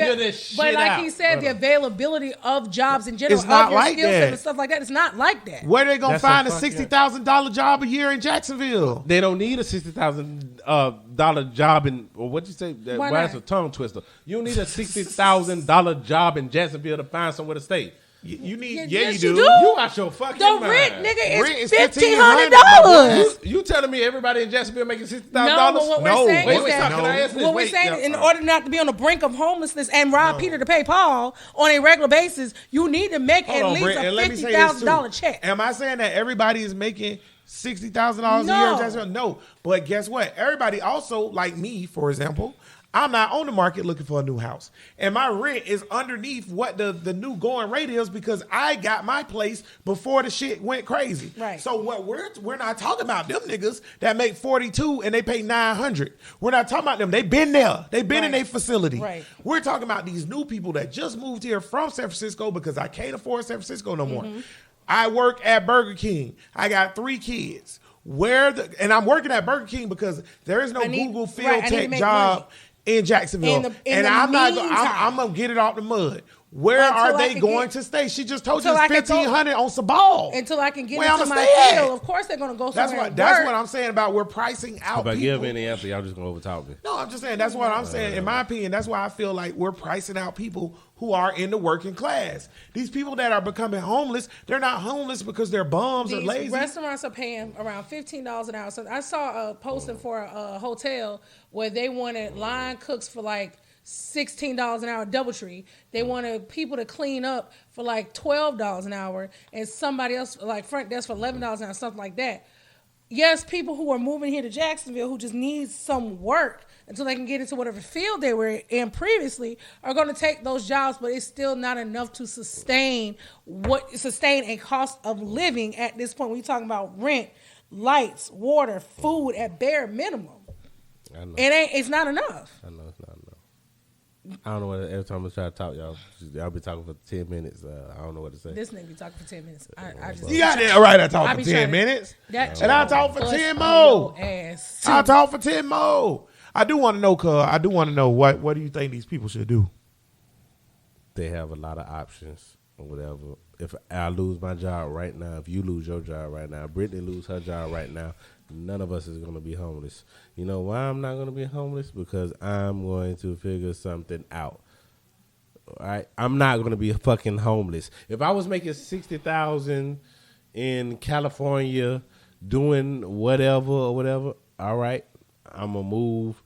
But like he said, the availability of jobs in general, it's not like skill set and stuff like that, it's not like that. Where are they gonna find a $60,000 job a year in Jacksonville? They don't need a $60,000 job in, or what you say? Why that's a tongue twister. You don't need a $60,000 job in Jacksonville to find somewhere to stay. You need, Yes, you you do. do. You out your fucking The mind. rent, nigga, Rent is is $1,500. You telling me everybody in Jacksonville making $60,000? No, but what No, we're saying wait, is wait, that no. Can I answer this? what we're Wait, saying yeah, is in order not to be on the brink of homelessness and rob Peter to pay Paul on a regular basis, you need to make Hold at on, least Brent, a and let me say this too. $50,000 check. Am I saying that everybody is making $60,000 a year in Jacksonville? No, but guess what? Everybody also, like me, for example, I'm not on the market looking for a new house, and my rent is underneath what the new going rate is because I got my place before the shit went crazy. Right. So what we're not talking about them niggas that make 42 and they pay 900. We're not talking about them. They've been there. They've been in Right. their facility. Right. We're talking about these new people that just moved here from San Francisco because I can't afford San Francisco no more. Mm-hmm. I work at Burger King. I got 3 kids. And I'm working at Burger King because there is no I need- Google right, field I need to tech make job money. in Jacksonville. In the I'm meantime. gonna get it out the mud. Where Until are I they can going get- to stay? She just told you Until I it's can go- $1,500 on Sabal. Until I can get Where into I'ma my stay at? field, of course they're gonna go That's somewhere. what I'm saying about we're pricing out If I people. give any answer, y'all just gonna overtalk me. No, I'm just saying that's what I'm saying. In my opinion, that's why I feel like we're pricing out people who are in the working class. These people that are becoming homeless, they're not homeless because they're bums or These lazy. restaurants are paying around $15 an hour. So I saw a posting for a hotel where they wanted line cooks for like $16 an hour, DoubleTree. They wanted people to clean up for like $12 an hour, and somebody else like front desk for $11 an hour, something like that. Yes, people who are moving here to Jacksonville who just need some work until they can get into whatever field they were in previously are going to take those jobs, but it's still not enough to sustain a cost of living at this point. When you're talking about rent, lights, water, food at bare minimum, I know. it's not enough. I know it's not enough. I don't know what. Every time I try to talk, y'all be talking for 10 minutes. I don't know what to say. This nigga be talking for 10 minutes. I just You got that right. I talk I for be 10 trying to- minutes. that And I'll talk for bust 10 on more. your ass, I'll too. talk for 10 more. I do want to know, cuz. I do want to know what do you think these people should do? They have a lot of options or whatever. If I lose my job right now, if you lose your job right now, Brittany lose her job right now, none of us is going to be homeless. You know why I'm not going to be homeless? Because I'm going to figure something out. All right, I'm not going to be fucking homeless. If I was making $60,000 in California doing whatever or whatever, all right, I'm going to move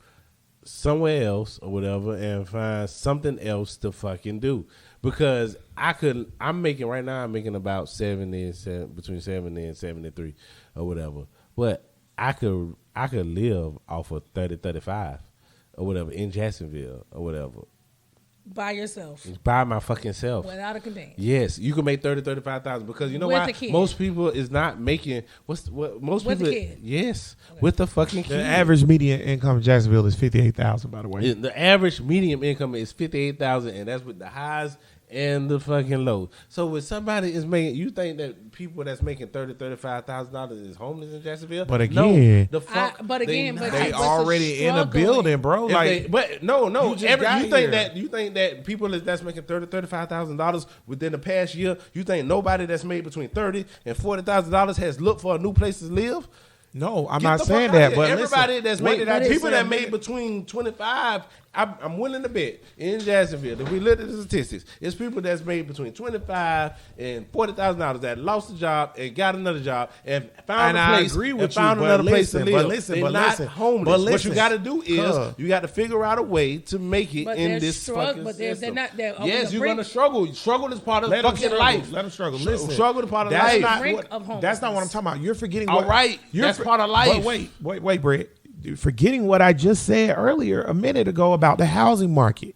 somewhere else or whatever and find something else to fucking do. Because I'm making about between 70 and 73 or whatever. But I could live off of 30, 35 or whatever in Jacksonville or whatever. By yourself, By my fucking self. without a conveyance. Yes, you can make 30, 35,000 because you know With why? the kid. Most people is not making most With people. the kid. Yes, with the fucking kid. The average median income in Jacksonville is $58,000, by the way. The average medium income is 58,000, and that's with the highs and the fucking lows. So when somebody is making, you think that people that's making $30,000, $35,000 is homeless in Jacksonville? But again- no, the fuck. But again, they, but They What's the already in a struggling? building, bro. if Like, they- but no. you just got here. You think that people that's making $35,000 within the past year, you think nobody that's made between $30,000 and $40,000 has looked for a new place to live? no, I'm Get not the saying fuck out that. here. But everybody listen, that's what made did I just people say a that made minute- between 25, I'm willing to bet in Jacksonville. If we look at the statistics, it's people that's made between $25,000 and $40,000 that lost a job and got another job and found And a I place. agree with and you, found but another place listen, to but live. listen, They're but not listen, homeless. but What you listen, got to do is cuz. you got to figure out a way to make it But in they're this fucking but they're system. not. They're on Yes, the you're brink. gonna struggle. Struggle is part of Let 'em fucking struggle. life. Let them struggle. Sh- Listen, struggle is part of that's life. Not Brink what, of that's not what I'm homelessness. talking about. You're forgetting. All right, you're that's part of life. But wait, Brett. You're forgetting what I just said earlier a minute ago about the housing market.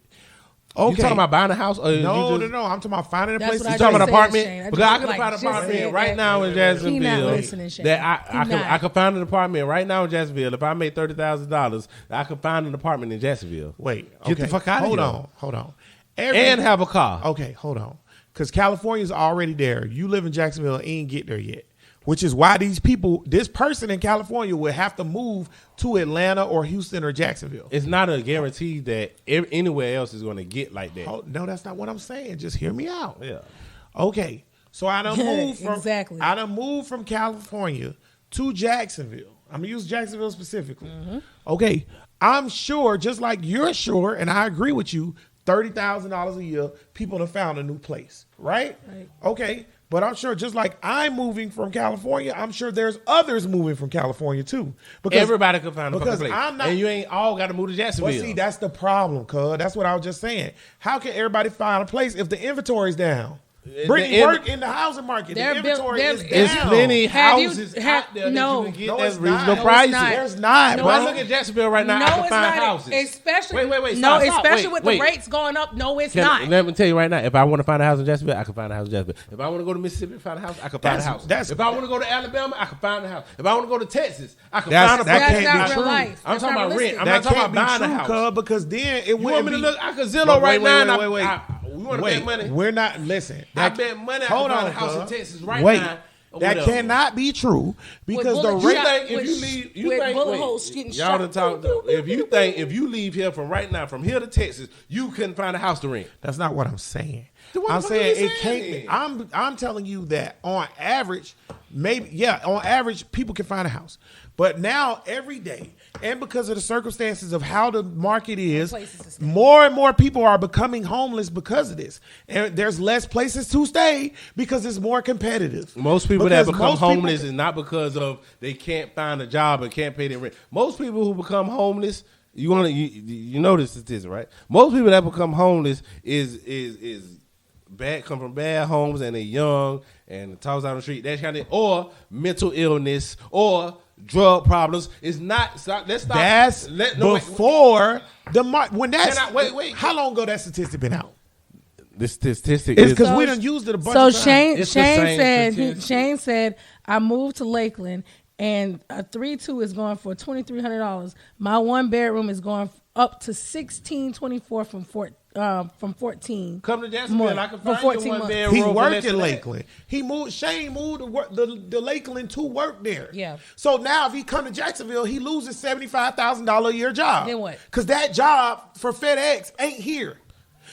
Okay, You talking about buying a house? Or no. I'm talking about finding a That's place what to I You talking about just an said, apartment? Shane. I Because just, I can like, find an just apartment said right that. now in He Jacksonville. not listening, Shane. That He I not. could find an apartment right now in Jacksonville. If I made $30,000, I could find an apartment in Jacksonville. Wait, Get the okay. fuck out of here. Hold on. And have a car. Okay, hold on. Because California's already there. You live in Jacksonville and ain't get there yet. Which is why this person in California will have to move to Atlanta or Houston or Jacksonville. It's not a guarantee that anywhere else is going to get like that. Oh, no, that's not what I'm saying. Just hear me out. Yeah. Okay. So I done moved from Exactly. I done moved from California to Jacksonville. I'm gonna use Jacksonville specifically. Okay. I'm sure, just like you're sure, and I agree with you, $30,000 a year, people have found a new place, right? Okay, but I'm sure just like I'm moving from California, I'm sure there's others moving from California too. Because everybody can find a fucking place. I'm not, and you ain't all got to move to Jacksonville. Well, see, that's the problem, cuz. That's what I was just saying. How can everybody find a place if the inventory's down? Brittany work in the housing market. The inventory is down. There's plenty houses out there that you can get at reasonable prices. There's not, bro. I look at Jacksonville right now, I can find houses. Especially, wait, especially with the rates going up. No, it's not. Let me tell you right now, if I want to find a house in Jacksonville, I can find a house in Jacksonville. If I want to go to Mississippi and find a house, I can find a house. If I want to go to Alabama, I can find a house. If I want to go to Texas, I can find a house. That can't be true. I'm talking about rent. I'm not talking about buying a house. Because then it wouldn't be. I can Zillow right now. Wait. We want to bet money. We're not. Listen. I bet money. Hold on, a house in Texas right now. That cannot be true because the rate. Y'all done talk. If you leave here from right now, from here to Texas, you couldn't find a house to rent. That's not what I'm saying. I'm saying it can't be. I'm telling you that on average, on average, people can find a house. But now every day, and because of the circumstances of how the market is, more and more people are becoming homeless because of this. And there's less places to stay because it's more competitive. Most people that become homeless is not because of they can't find a job and can't pay their rent. Most people who become homeless, you know this statistic, right? Most people that become homeless is bad, come from bad homes, and they're young and tossed out on the street. That kind of, or mental illness, or drug problems. It's not. Let's stop. That's before the mark. When that's wait. How long ago that statistic been out? The statistic is because we done used it a bunch of times. So Shane said, I moved to Lakeland and a 3-2 is going for $2,300. My 1 bedroom is going up to $1,624 from 14. Come to Jacksonville, I can find you 1 bedroom. He worked in Lakeland. Shane moved to the Lakeland to work there. Yeah. So now if he come to Jacksonville, he loses $75,000 a year job. Then what? Because that job for FedEx ain't here.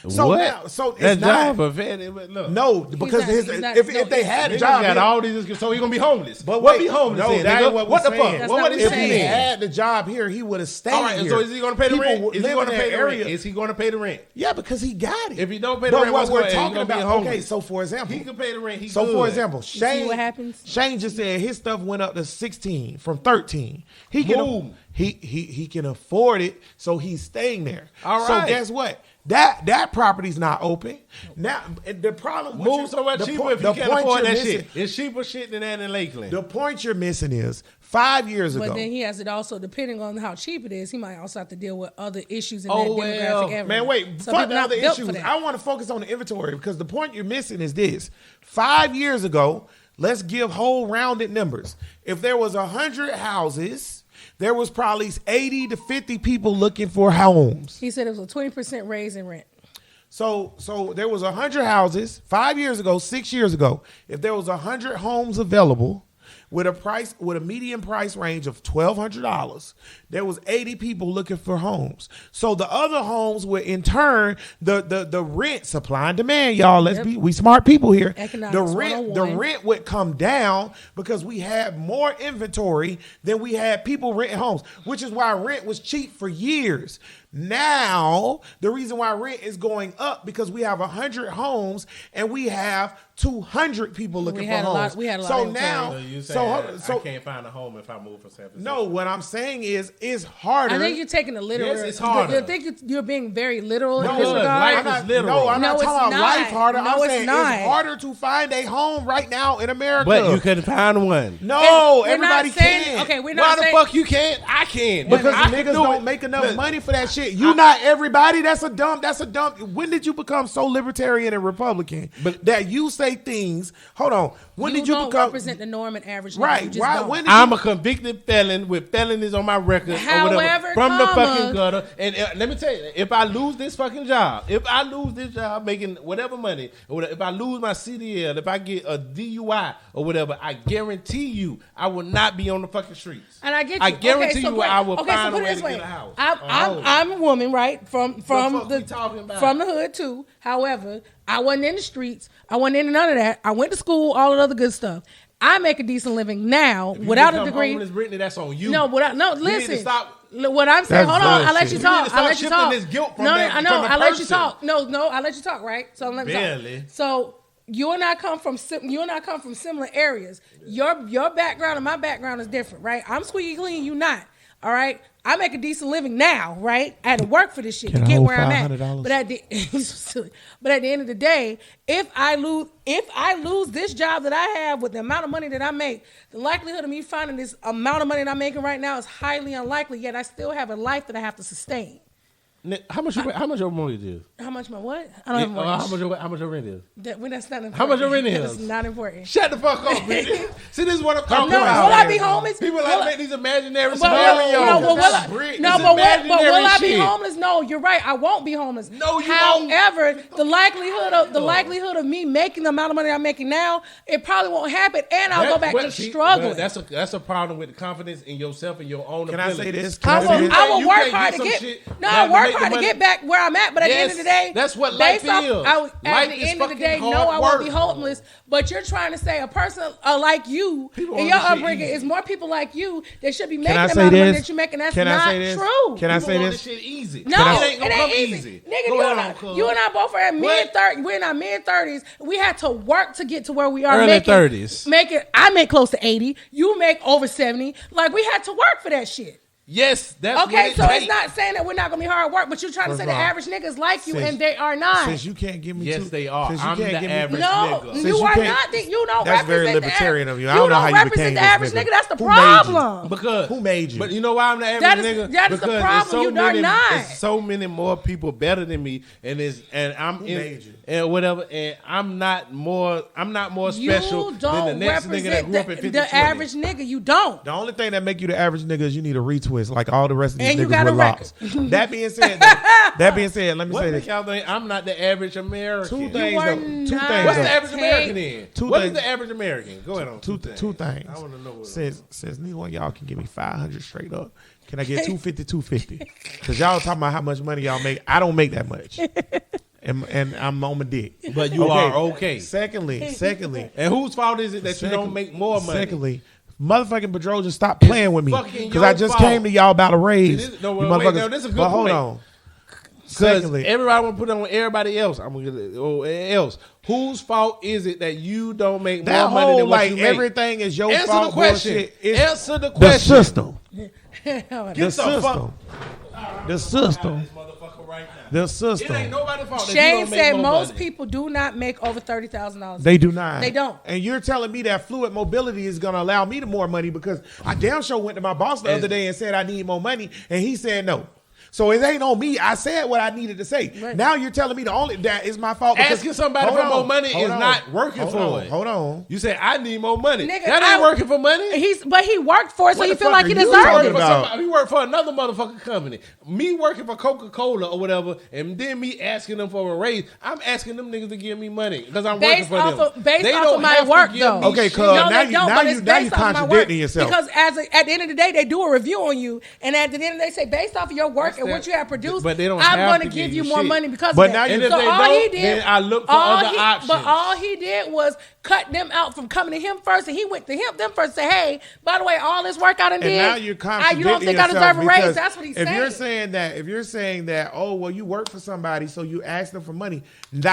So what? Now, so it's that not. Job for FedEx, look. No, because if they had a job, got all these, so he gonna be homeless. But what be homeless? No, that ain't what the fuck. If he had the job here, he would have stayed all right, here. So is he gonna pay the rent? Is he gonna pay the rent? Is he gonna pay the rent? Yeah, because he got it. If he don't pay the rent, what we're talking about? Okay, so for example, he can pay the rent. For example, Shane. See what happens? Shane just said his stuff went up to 16 from 13. He can afford it, so he's staying there. All right. So guess what? That property's not open. Now the problem move so much cheaper if you can't afford that shit. It's cheaper shit than that in Lakeland. The point you're missing is 5 years ago. But then he has it also, depending on how cheap it is, he might also have to deal with other issues in that demographic area. Man, wait, fuck the other issues. I want to focus on the inventory because the point you're missing is this. 5 years ago, let's give whole rounded numbers. If there was 100 houses, there was probably 80 to 50 people looking for homes. He said it was a 20% raise in rent. So there was 100 houses 5 years ago, 6 years ago. If there was 100 homes available with a median price range of $1,200, there was 80 people looking for homes. So the other homes were in turn the rent, supply and demand, y'all. We smart people here. Economics the rent would come down because we had more inventory than we had people renting homes, which is why rent was cheap for years. Now, the reason why rent is going up because we have 100 homes and we have 200 people looking for homes. We had a lot so of now, I can't find a home if I move from San Francisco. No, what I'm saying is it's harder. I think you're taking a literal. Yes, it's harder. I think you're being very literal in No, this regard. life is literal. No, I'm not talking about life harder. No, I'm saying it's not. it's harder to find a home right now in America. But you can find one. No, And we're not everybody saying- can. Okay, we're Why not the saying. fuck you can't? I can. Because I niggas can do don't it. make enough Look, money for that shit. You not everybody. That's a dumb. When did you become so libertarian and Republican that you say things? Hold on. When did you don't become represent the norm and average? right? You just Right. don't. When did I'm you, a convicted felon with felonies on my record However, or whatever, from the comma. fucking gutter. And let me tell you, if I lose this fucking job, making whatever money, or if I lose my CDL, if I get a DUI or whatever, I guarantee you I will not be on the fucking streets. And I get you. I guarantee you I will find a put it way this to way. get a house. I'm a woman, right? From fuck we talking about? from the hood too. However, I wasn't in the streets. I wasn't into none of that. I went to school, all of the other good stuff. I make a decent living now without a degree. Homeless, Brittany, that's on you. No, You need to listen. stop. what I'm saying. That's Hold on, I'll let bullshit. you You talk. need to start I'll let you shifting talk. this guilt from No, that- I know. from the I'll let you person. talk. No, I'll let you talk. Right. So let me Barely. talk. So you and I come from similar areas. Your background and my background is different, right? I'm squeaky clean. You not. All right. I make a decent living now, right? I had to work for this shit Can to I get hold where I'm at. $500? But at the end of the day, if I lose this job that I have with the amount of money that I make, the likelihood of me finding this amount of money that I'm making right now is highly unlikely. Yet I still have a life that I have to sustain. Nick, how much your mortgage is? How much my what? I don't have mortgage. How much your rent is? That's not important. How much your rent is? That's not important. Shut the fuck up, bitch. See, this is what I'm talking No, about. will I be homeless? People Will like I- make these imaginary But will scenarios. I be homeless? No, you're right. I won't be homeless. No, you won't. However, the likelihood of me making the amount of money I'm making now, it probably won't happen, and I'll go back to struggling. That's a problem with the confidence in yourself and your own Can I ability. say this? I will You work can't hard get to some get. shit No, that I work make the hard to money- get back where I'm at. But at the end of the day, that's what life is. At Life the is end of the fucking day, hard no, I won't be work. homeless. But you're trying to say a person like you People and want your this shit upbringing easy. is more people like you that should be making Can I the say amount of money this? that you're making. That's Can I not say this? true. Can I People say want this? shit easy. No, it ain't gonna come easy. easy. Nigga, Go ahead, you and I both are at What? mid-30s. We're in our mid-30s. We had to work to get to where we are. Early making, 30s. I make close to 80. You make over 70. Like, we had to work for that shit. Yes, that's Okay, what it so takes. it's not saying that we're not going to be hard work, but you're trying to say the First of all, average niggas like you, since- and they are not. Since you can't give me Yes, two, they are. since you I'm can't the give me- average No, nigga. Since you you are can't- not. You don't That's very represent libertarian the, of you. I don't know don't how you represent became the this average nigga. nigga. That's the Who made you? problem. Because Who made you? But you know why I'm the average That is- nigga? that is the Because problem. there's so You are many, not. there's so many more people better than me, and I'm Who in made you? and whatever, and I'm not more special You than the don't next nigga that represent grew up in 50 the average nigga. You don't. The only thing that make you the average nigga is you need a retwist like all the rest of these And you niggas got with a locks. That being said, let me What say make this. y'all think I'm not the average American? Two things are though. Two not. things What's though. the average Take- American in? Two What is things. the average American? Go ahead on Two things. I want to know what. Since neither one of y'all can give me 500 straight up, can I get 250? Because y'all talking about how much money y'all make. I don't make that much, and I'm on my dick. But you are okay. Secondly, And whose fault is it that you don't make more money? Secondly, motherfucking Bedro, just stop playing with me fucking because I your just fault. came to y'all about a raise. It is- no, You wait, motherfuckers- no, this is a good but hold point. on. Because Secondly, everybody want to put on everybody else. I'm gonna get it. Or else. Whose fault is it that you don't make that more money whole than what like you make? everything is your Answer fault. the question. Bullshit. It's Answer the the question. system. Get The the system. fuck- The system. Motherfucker right now. The It system. ain't nobody's fault. that you Shane don't make said more most money. people do not make over $30,000. They do not. They don't. And you're telling me that fluid mobility is going to allow me to more money because I damn sure went to my boss the other day and said I need more money, and he said no. So it ain't on me. I said what I needed to say. Right. Now you're telling me the only that is my fault. because- Asking somebody Hold for on, more money hold is on, not working hold for on, it. Hold on. You say I need more money. Nigga, That ain't working for money. But he worked for it, so What he the feel fuck like are he you deserved talking it. about? He worked for another motherfucking company. Me working for Coca-Cola or whatever, and then me asking them for a raise. I'm asking them niggas to give me money because I'm working Based for off them. of, based They off don't of my have to work, give though. me Okay, shit. cuz, No, now they you- don't, now but you- it's now you based off my contradicting work. yourself. Because at the end of the day, they do a review on you, and at the end of the day, they say based off of your work and that? what you have produced, But they don't I'm have going to to give give you you more shit. money because But of now that. you- And if so they all he don't, did, then I look for all other he- options. But all he did was cut them out from coming to him first, and he went to them first and say, "Hey, by the way, all this work I done And did, now you're contradicting you don't think I yourself deserve a raise?" because That's what he's if saying. you're saying that, oh well, you work for somebody, so you ask them for money.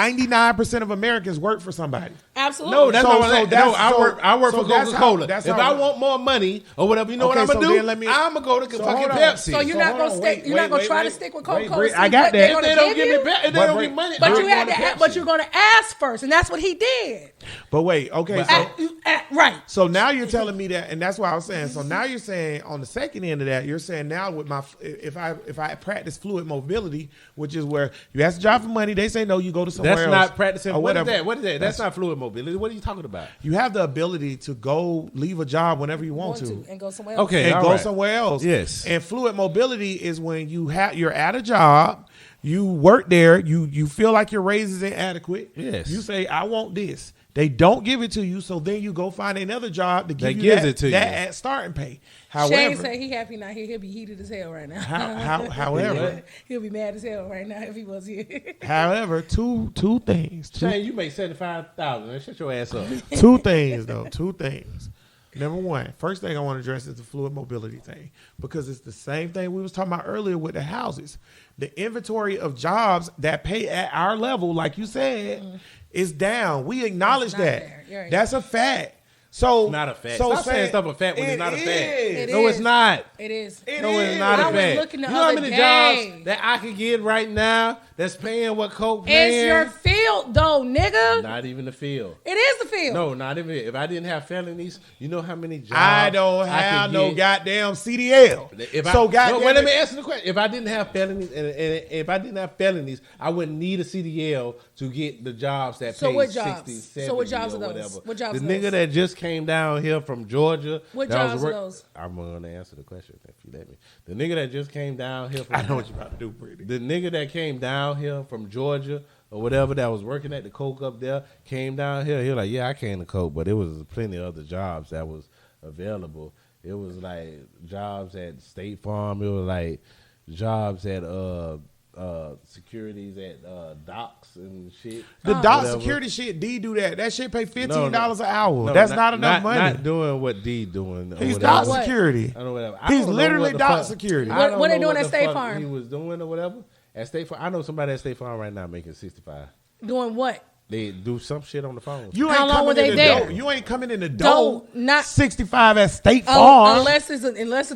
99% of Americans work for somebody. Absolutely. No, that's So- not what so I that's- I work so for that's Coca-Cola. how- that's If how- I want more money or whatever, you know Okay, what I'm so gonna do? then let me- I'm gonna go to So fucking hold on. Pepsi. So you're not hold gonna on, stay. wait, You're not gonna wait, try wait. to stick with Wait, Coca-Cola. Brit, see I got what they're that. gonna If they don't give give you. me, if they But don't Brit- give money, But I'm you had going to, Pepsi. but you're going to ask first, and that's what he did. But wait, okay, But so Right. so now you're telling me that, and that's why I was saying. So now you're saying on the second end of that, you're saying now with my if I practice fluid mobility, which is where you ask the job for money, they say no, you go to somewhere That's else. not practicing. or What is whatever. that? What is that? That's not fluid mobility. What are you talking about? You have the ability to go leave a job whenever you want to. And go somewhere else. Okay. And all go right. somewhere else. Yes. And fluid mobility is when you're at a job, you work there, you feel like your raise is inadequate. Yes. You say, I want this. They don't give it to you, so then you go find another job to give That you gives that, it to that you. at starting pay. Shane However, said he happy not here. He'll be heated as hell right now. however, He'll be mad as hell right now if he was here. however, two things. Shane, you make $75,000. Shut your ass up. Two things though. Two things. Number one, first thing I want to address is the fluid mobility thing, because it's the same thing we was talking about earlier with the houses. The inventory of jobs that pay at our level, like you said, is down. We acknowledge that. Right. That's a fact. So It's not a fact. So Stop saying stuff a fact when it's not a fact. It No, is. it's not. It is. No, it's not I a was fact. looking the You know how other many day. jobs that I could get right now that's paying what Coke It's paying? your field, though, nigga. Not even the field. It is the field. No, not even. If I didn't have felonies, you know how many jobs I don't I have could no get? goddamn CDL. If I, So no, goddamn wait, let me it- answer the question. If I didn't have felonies, and if I didn't have felonies, I wouldn't need a CDL to get the jobs that So pay what jobs? 60, So 70 what jobs or are those? whatever. What jobs The are nigga those? that just came down here from Georgia. What that was jobs are those? I'm gonna answer the question if you let me. The nigga that just came down here from I know what you're about to do, Brittany. the nigga that came down here from Georgia or whatever that was working at the Coke up there came down here. He was like, yeah, I came to Coke, but it was plenty of other jobs that was available. It was like jobs at State Farm. It was like jobs at securities at docks and shit. The dock Whatever. security shit, D do that. That shit pay No, $15 an hour. No, That's not enough money. Not doing what D doing. or He's whatever. dock What? security. I don't know whatever. I He's don't know literally what the dock fuck- security. I don't What they know doing at the State fuck Farm? He was doing or whatever at State Farm. I know somebody at State Farm right now making 65. Doing what? They do some shit on the phone. You How ain't long were coming in they the there? door. You ain't coming in the Don't- door. not- 65 at State Oh, Farm. unless it's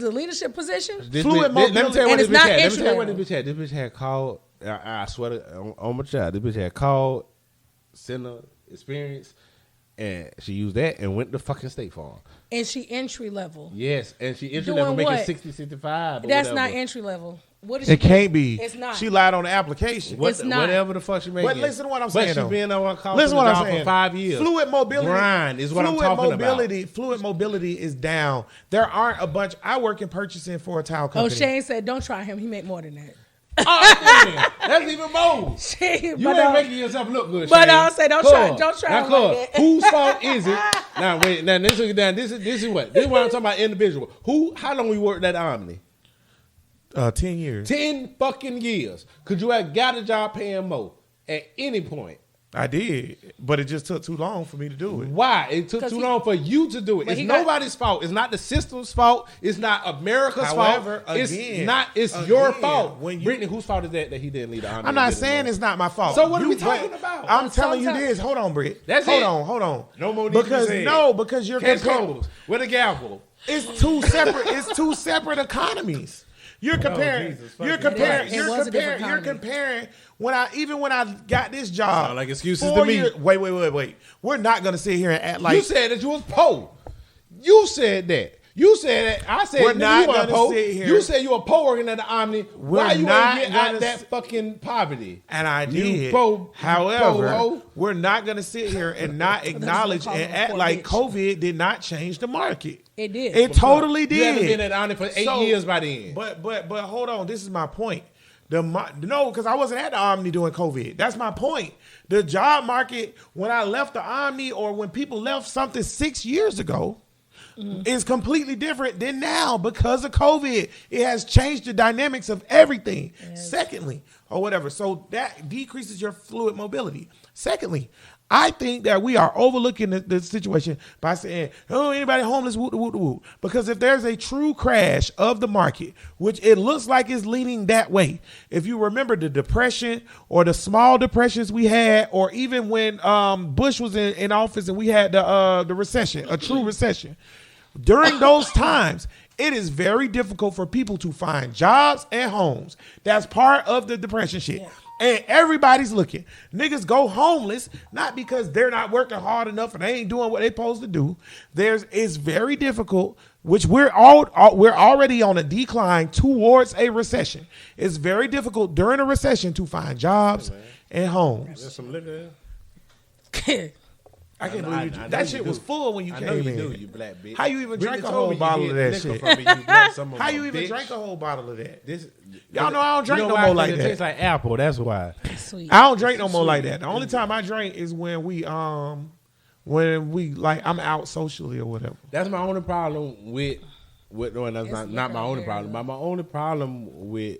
a leadership position. This Fluid bitch- let me mobility. tell you what And this it's bitch not had. Let me tell you what entry this bitch had. This bitch had called. I swear to, on my child, this bitch had called Center Experience, and she used that and went to fucking State Farm. And she entry level. Yes, and she entry Doing level making what? 60, 65. Or That's whatever. not entry level. What is It she can't be. It's not. She lied on the application. It's not. Whatever the fuck she making. But listen to what I'm But saying, she though. been on a call Listen for what the I'm job saying. for 5 years. Fluid mobility. Grind is what I'm talking about. Fluid mobility is down. There aren't a bunch. I work in purchasing for a tile Oh, company. Shane said, "Don't try him. He make more than that." Oh, that's even more. Shane, You but, ain't making yourself look good. but Shane. I'll say, don't try Now, him like that. whose fault is it? Now wait. Now this is what I'm talking about. Individual. Who? How long we worked at Omni? 10 years. 10 fucking years. Could you have got a job paying more at any point? I did, but it just took too long for me to do it. Why? It took 'Cause too he- long for you to do it. But It's he got- nobody's fault. It's not the system's fault. It's not America's However, fault. It's again, not. It's your again, fault. when you- Brittany, whose fault is that he didn't leave the Army? I'm not saying it's not my fault. So what are You- we talking but about? I'm telling you Sometimes- this. Hold on, Britt. That's hold it. on. No more need to be because said. because you're Case comparing. closed. With a gavel. It's two separate. It's two separate economies. You're comparing. Jesus, You're fucking comparing. Christ. It You're was a different comparing. You're economy. comparing. When I got this job, Sound like excuses 4 to me. years- Wait. We're not gonna sit here and act like You said that you was poor. You said that. You said that. I said We're nigga, not you weren't gonna poor. sit here- You said you were poor working at the Omni. Why We're you not ain't get gonna out that s- fucking poverty? And I You did. po- However, po-ho. we're not going to sit here and not acknowledge call him and a act poor like bitch. COVID did not change the market. It did. It totally did. You haven't been at Omni for 8 years by then. But hold on. This is my point. No, because I wasn't at the Omni during COVID. That's my point. The job market when I left the Omni or when people left something 6 years ago. Is completely different than now because of COVID. It has changed the dynamics of everything. Secondly, or whatever. So that decreases your fluid mobility. Secondly, I think that we are overlooking the situation by saying, oh, anybody homeless, whoop, whoop, whoop. Because if there's a true crash of the market, which it looks like is leaning that way, if you remember the depression or the small depressions we had, or even when Bush was in office and we had the recession, a true recession, during those times, it is very difficult for people to find jobs and homes. That's part of the depression shit. And everybody's looking. Niggas go homeless, not because they're not working hard enough and they ain't doing what they're supposed to do. It's very difficult, which we're already on a decline towards a recession. It's very difficult during a recession to find jobs and homes. There's some liquor. I can't I believe know that you shit do. was full when you I came know you in. do, you black bitch. How you even Brittany drank a told whole me you bottle hid of that liquor shit? from me, you black son of How a you even bitch. drank a whole bottle of that? This, Y'all know I don't drink no why? more 'Cause like it that. tastes like apple. That's why. Sweet. I don't drink no more like that. The only time I drink is when we like I'm out socially or whatever. That's my only problem with no, and that's It's not my liquor only there, problem. though. But my only problem with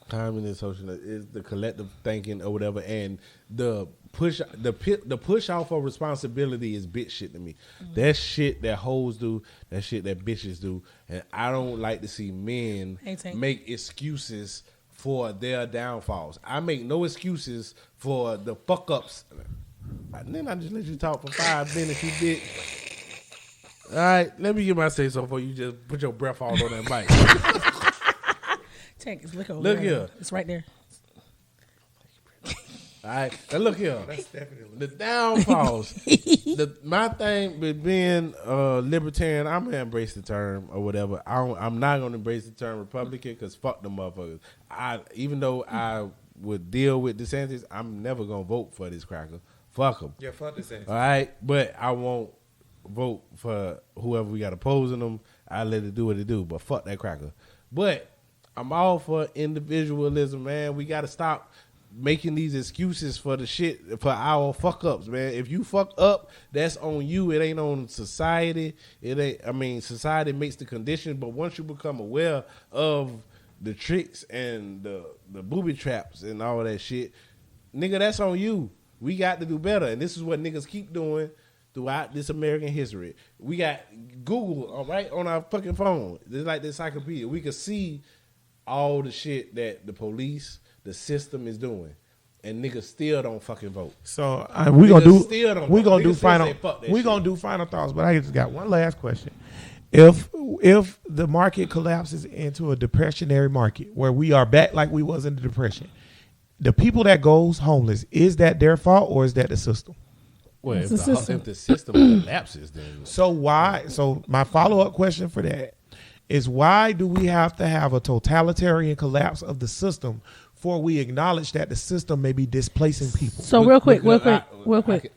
communist social is the collective thinking or whatever, and the the push off of responsibility is bitch shit to me. That shit that hoes do, that shit that bitches do, and I don't like to see men make excuses for their downfalls. I make no excuses for the fuck ups. And then I just let you talk for 5 minutes, you bitch. All right, let me get my say so before you just put your breath all on that mic. Tank is liquor. Look here. It's right there. All right, now look here. That's definitely the downfalls. My thing with being libertarian, I'm gonna embrace the term or whatever. I'm not gonna embrace the term Republican because fuck them motherfuckers. Even though I would deal with DeSantis, I'm never gonna vote for this cracker. Fuck him. Yeah, fuck DeSantis. All right, but I won't vote for whoever we got opposing them. I let it do what it do, but fuck that cracker. But I'm all for individualism, man. We gotta stop making these excuses for the shit, for our fuck ups, man. If you fuck up, that's on you. It ain't on society. Society makes the condition, but once you become aware of the tricks and the booby traps and all that shit, nigga, that's on you. We got to do better, and this is what niggas keep doing throughout this American history. We got Google right on our fucking phone. It's like the encyclopedia. We can see all the shit that the police, the system is doing, and niggas still don't fucking vote. So we gonna do final thoughts. But I just got one last question: if the market collapses into a depressionary market where we are back like we was in the depression, the people that goes homeless, is that their fault or is that the system? Well, if the system collapses, then so why? So my follow up question for that is why do we have to have a totalitarian collapse of the system before we acknowledge that the system may be displacing people? So real quick. Okay, wait.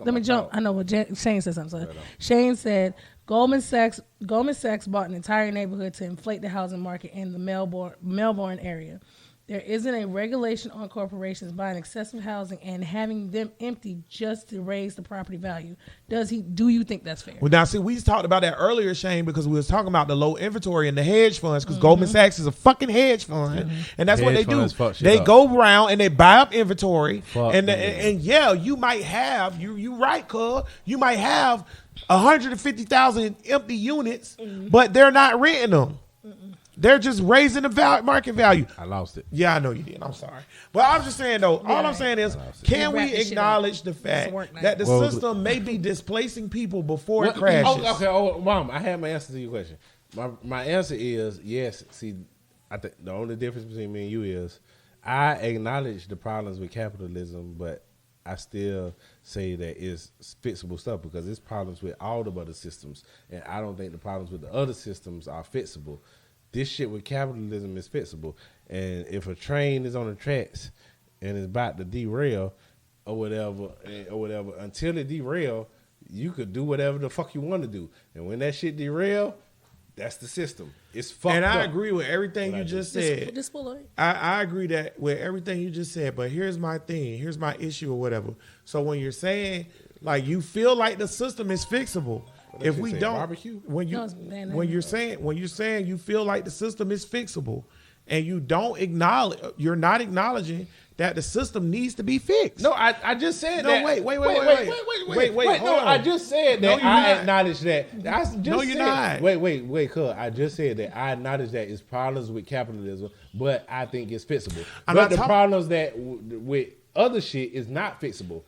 Let me jump. I know what Shane said something. So Shane said Goldman Sachs bought an entire neighborhood to inflate the housing market in the Melbourne area. There isn't a regulation on corporations buying excessive housing and having them empty just to raise the property value. Do you think that's fair? Well, now, see, we talked about that earlier, Shane, because we was talking about the low inventory and the hedge funds, because Goldman Sachs is a fucking hedge fund, and that's what they do. They go around and they buy up inventory, and yeah, you might have, you right, cuz, you might have 150,000 empty units, but they're not renting them. They're just raising the market value. I lost it. Yeah, I know you did. I'm sorry. But I'm just saying, though, all I'm saying is, can we acknowledge the fact that the system may be displacing people before it crashes? Mom, I have my answer to your question. My answer is yes. See, I think the only difference between me and you is I acknowledge the problems with capitalism, but I still say that it's fixable stuff because it's problems with all the other systems, and I don't think the problems with the other systems are fixable. This shit with capitalism is fixable. And if a train is on the tracks and is about to derail or whatever, until it derail, you could do whatever the fuck you want to do. And when that shit derail, that's the system. It's fucked up. And I agree with everything you just said. I agree that with everything you just said, but here's my thing. Here's my issue or whatever. So when you're saying, like, you feel like the system is fixable, if we don't, barbecue? when you're saying you feel like the system is fixable, and you don't acknowledge, you're not acknowledging that the system needs to be fixed. No, I just said no, that. Wait. No, I just said that. I acknowledge that. No, you're not. Wait, cuz. I just said that I acknowledge that it's problems with capitalism, but I think it's fixable. But the problems that with other shit is not fixable.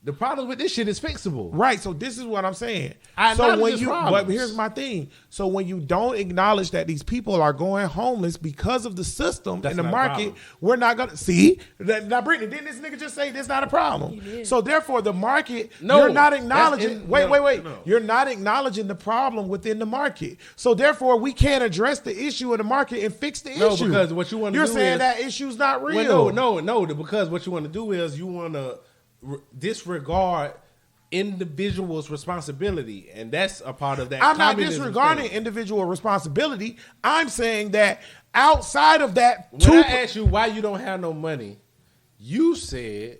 The problem with this shit is fixable. Right, so this is what I'm saying. But here's my thing. So when you don't acknowledge that these people are going homeless because of the system in the market, we're not going to see. Now, Brittany, didn't this nigga just say this not a problem? So therefore, the market, you're not acknowledging. Wait. No. You're not acknowledging the problem within the market. So therefore, we can't address the issue of the market and fix the issue. No, because what you want to do is... You're saying that issue's not real. No, because what you want to do is you want to disregard individual's responsibility, and that's a part of that. I'm not disregarding individual responsibility. I'm saying that outside of that, when I asked you why you don't have no money, you said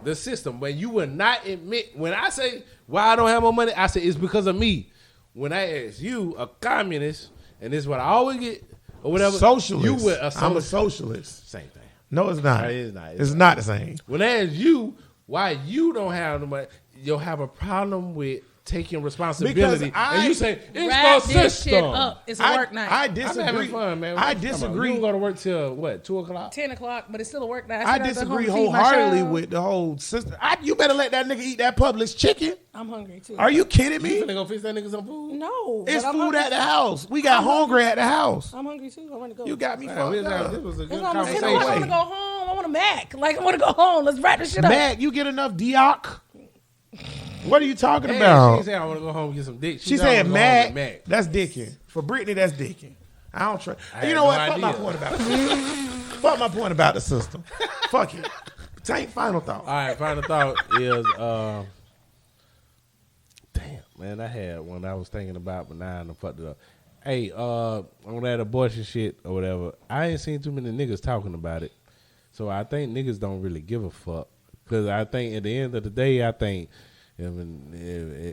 the system. When you would not admit, when I say why I don't have more money, I say it's because of me. When I ask you, a communist, and this is what I always get, or whatever, socialist. You would I'm a socialist. Same thing. No, it's not. It's not. It's not the same. When I ask you why you don't have the money, you'll have a problem with taking responsibility. And you say, it's wrap the this system. shit up. It's a work night. I I'm disagree. having fun, man. I You disagree. don't go to work till, what, 2 o'clock? 10 o'clock, but it's still a work night. I still have to disagree home feed my wholeheartedly child. with the whole system. You better let that nigga eat that Publix chicken. I'm hungry too. Are you kidding You finna me? go fix that nigga some food? No. It's but I'm food hungry. at the house. We got hungry at the house. I'm hungry too. I want to go. You got me Man, fucked up. this was a good That's what I'm saying. conversation. I want to go home. I want a Mac. Like, I want to go home. Let's wrap this shit up. Mac, you get enough Dioc? What are you talking Hey, about? She ain't say I want to go home and get some dick. She said Mac. That's dicking. For Brittany, that's dicking. I don't trust. I You had know no what? Fuck my idea. point about it. Fuck my point about the system. Fuck it. Tank, final thought. All right, final thought is, damn, man, I had one I was thinking about, but now I done fucked it up. Hey, on that abortion shit or whatever, I ain't seen too many niggas talking about it. So I think niggas don't really give a fuck. Because I think at the end of the day, I think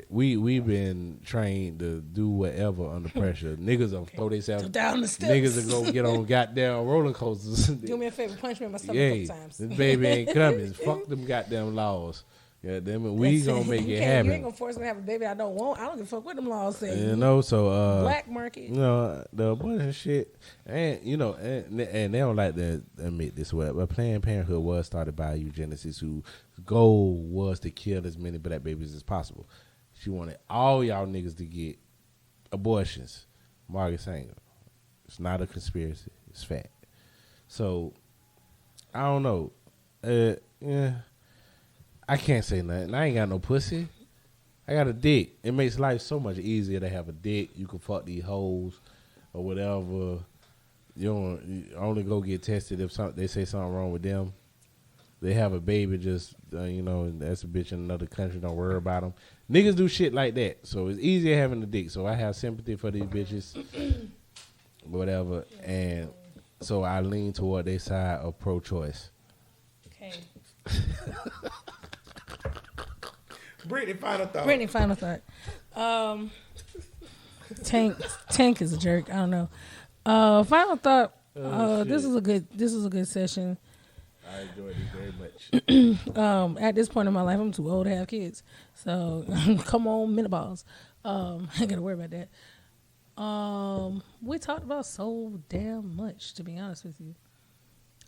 we've been trained to do whatever under pressure. Niggas will throw themselves Down the steps. Niggas will go get on goddamn roller coasters. Do me a favor. Punch me in my stomach Yeah, a couple times. this baby ain't coming. Fuck them goddamn laws. Yeah, damn it, we That's gonna make You it can't- You ain't happen. gonna force me to have a baby I don't want. I don't give a fuck what them laws say. You know, so Black market. you know, the abortion shit, and you know, and they don't like to admit this, but Planned Parenthood was started by a eugenicist whose goal was to kill as many black babies as possible. She wanted all y'all niggas to get abortions. Margaret Sanger. It's not a conspiracy. It's fact. So I don't know. Yeah, I can't say nothing. I ain't got no pussy. I got a dick. It makes life so much easier to have a dick. You can fuck these hoes or whatever. You only go get tested if they say something wrong with them. They have a baby, just that's a bitch in another country. Don't worry about them. Niggas do shit like that, so it's easier having a dick. So I have sympathy for these bitches, whatever, and so I lean toward their side of pro-choice. Okay. Brittany, final thought. Brittany, final thought. Tank is a jerk. I don't know. Final thought. This is a good session. I enjoyed it very much. At this point in my life, I'm too old to have kids. So come on, menopause. I ain't gotta worry about that. We talked about so damn much, to be honest with you.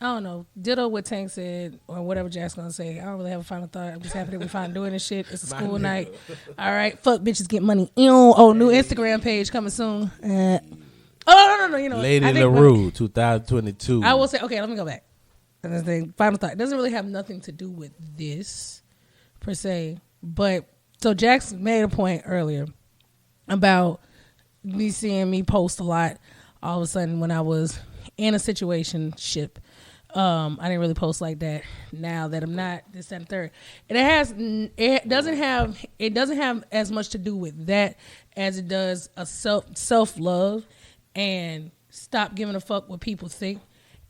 I don't know. Ditto what Tank said or whatever Jack's gonna say. I don't really have a final thought. I'm just happy that we're finally doing this shit. It's a school night. All right, fuck bitches get money. Ew. Oh, new Instagram page coming soon. Oh no. You know, Lady I think- LaRue, 2022. I will say, okay, let me go back. And the thing, final thought. It doesn't really have nothing to do with this per se, but so Jackson made a point earlier about me seeing me post a lot. All of a sudden, when I was in a situationship, I didn't really post like that. Now that I'm not, this, that, and third, it doesn't have as much to do with that as it does a self love and stop giving a fuck what people think.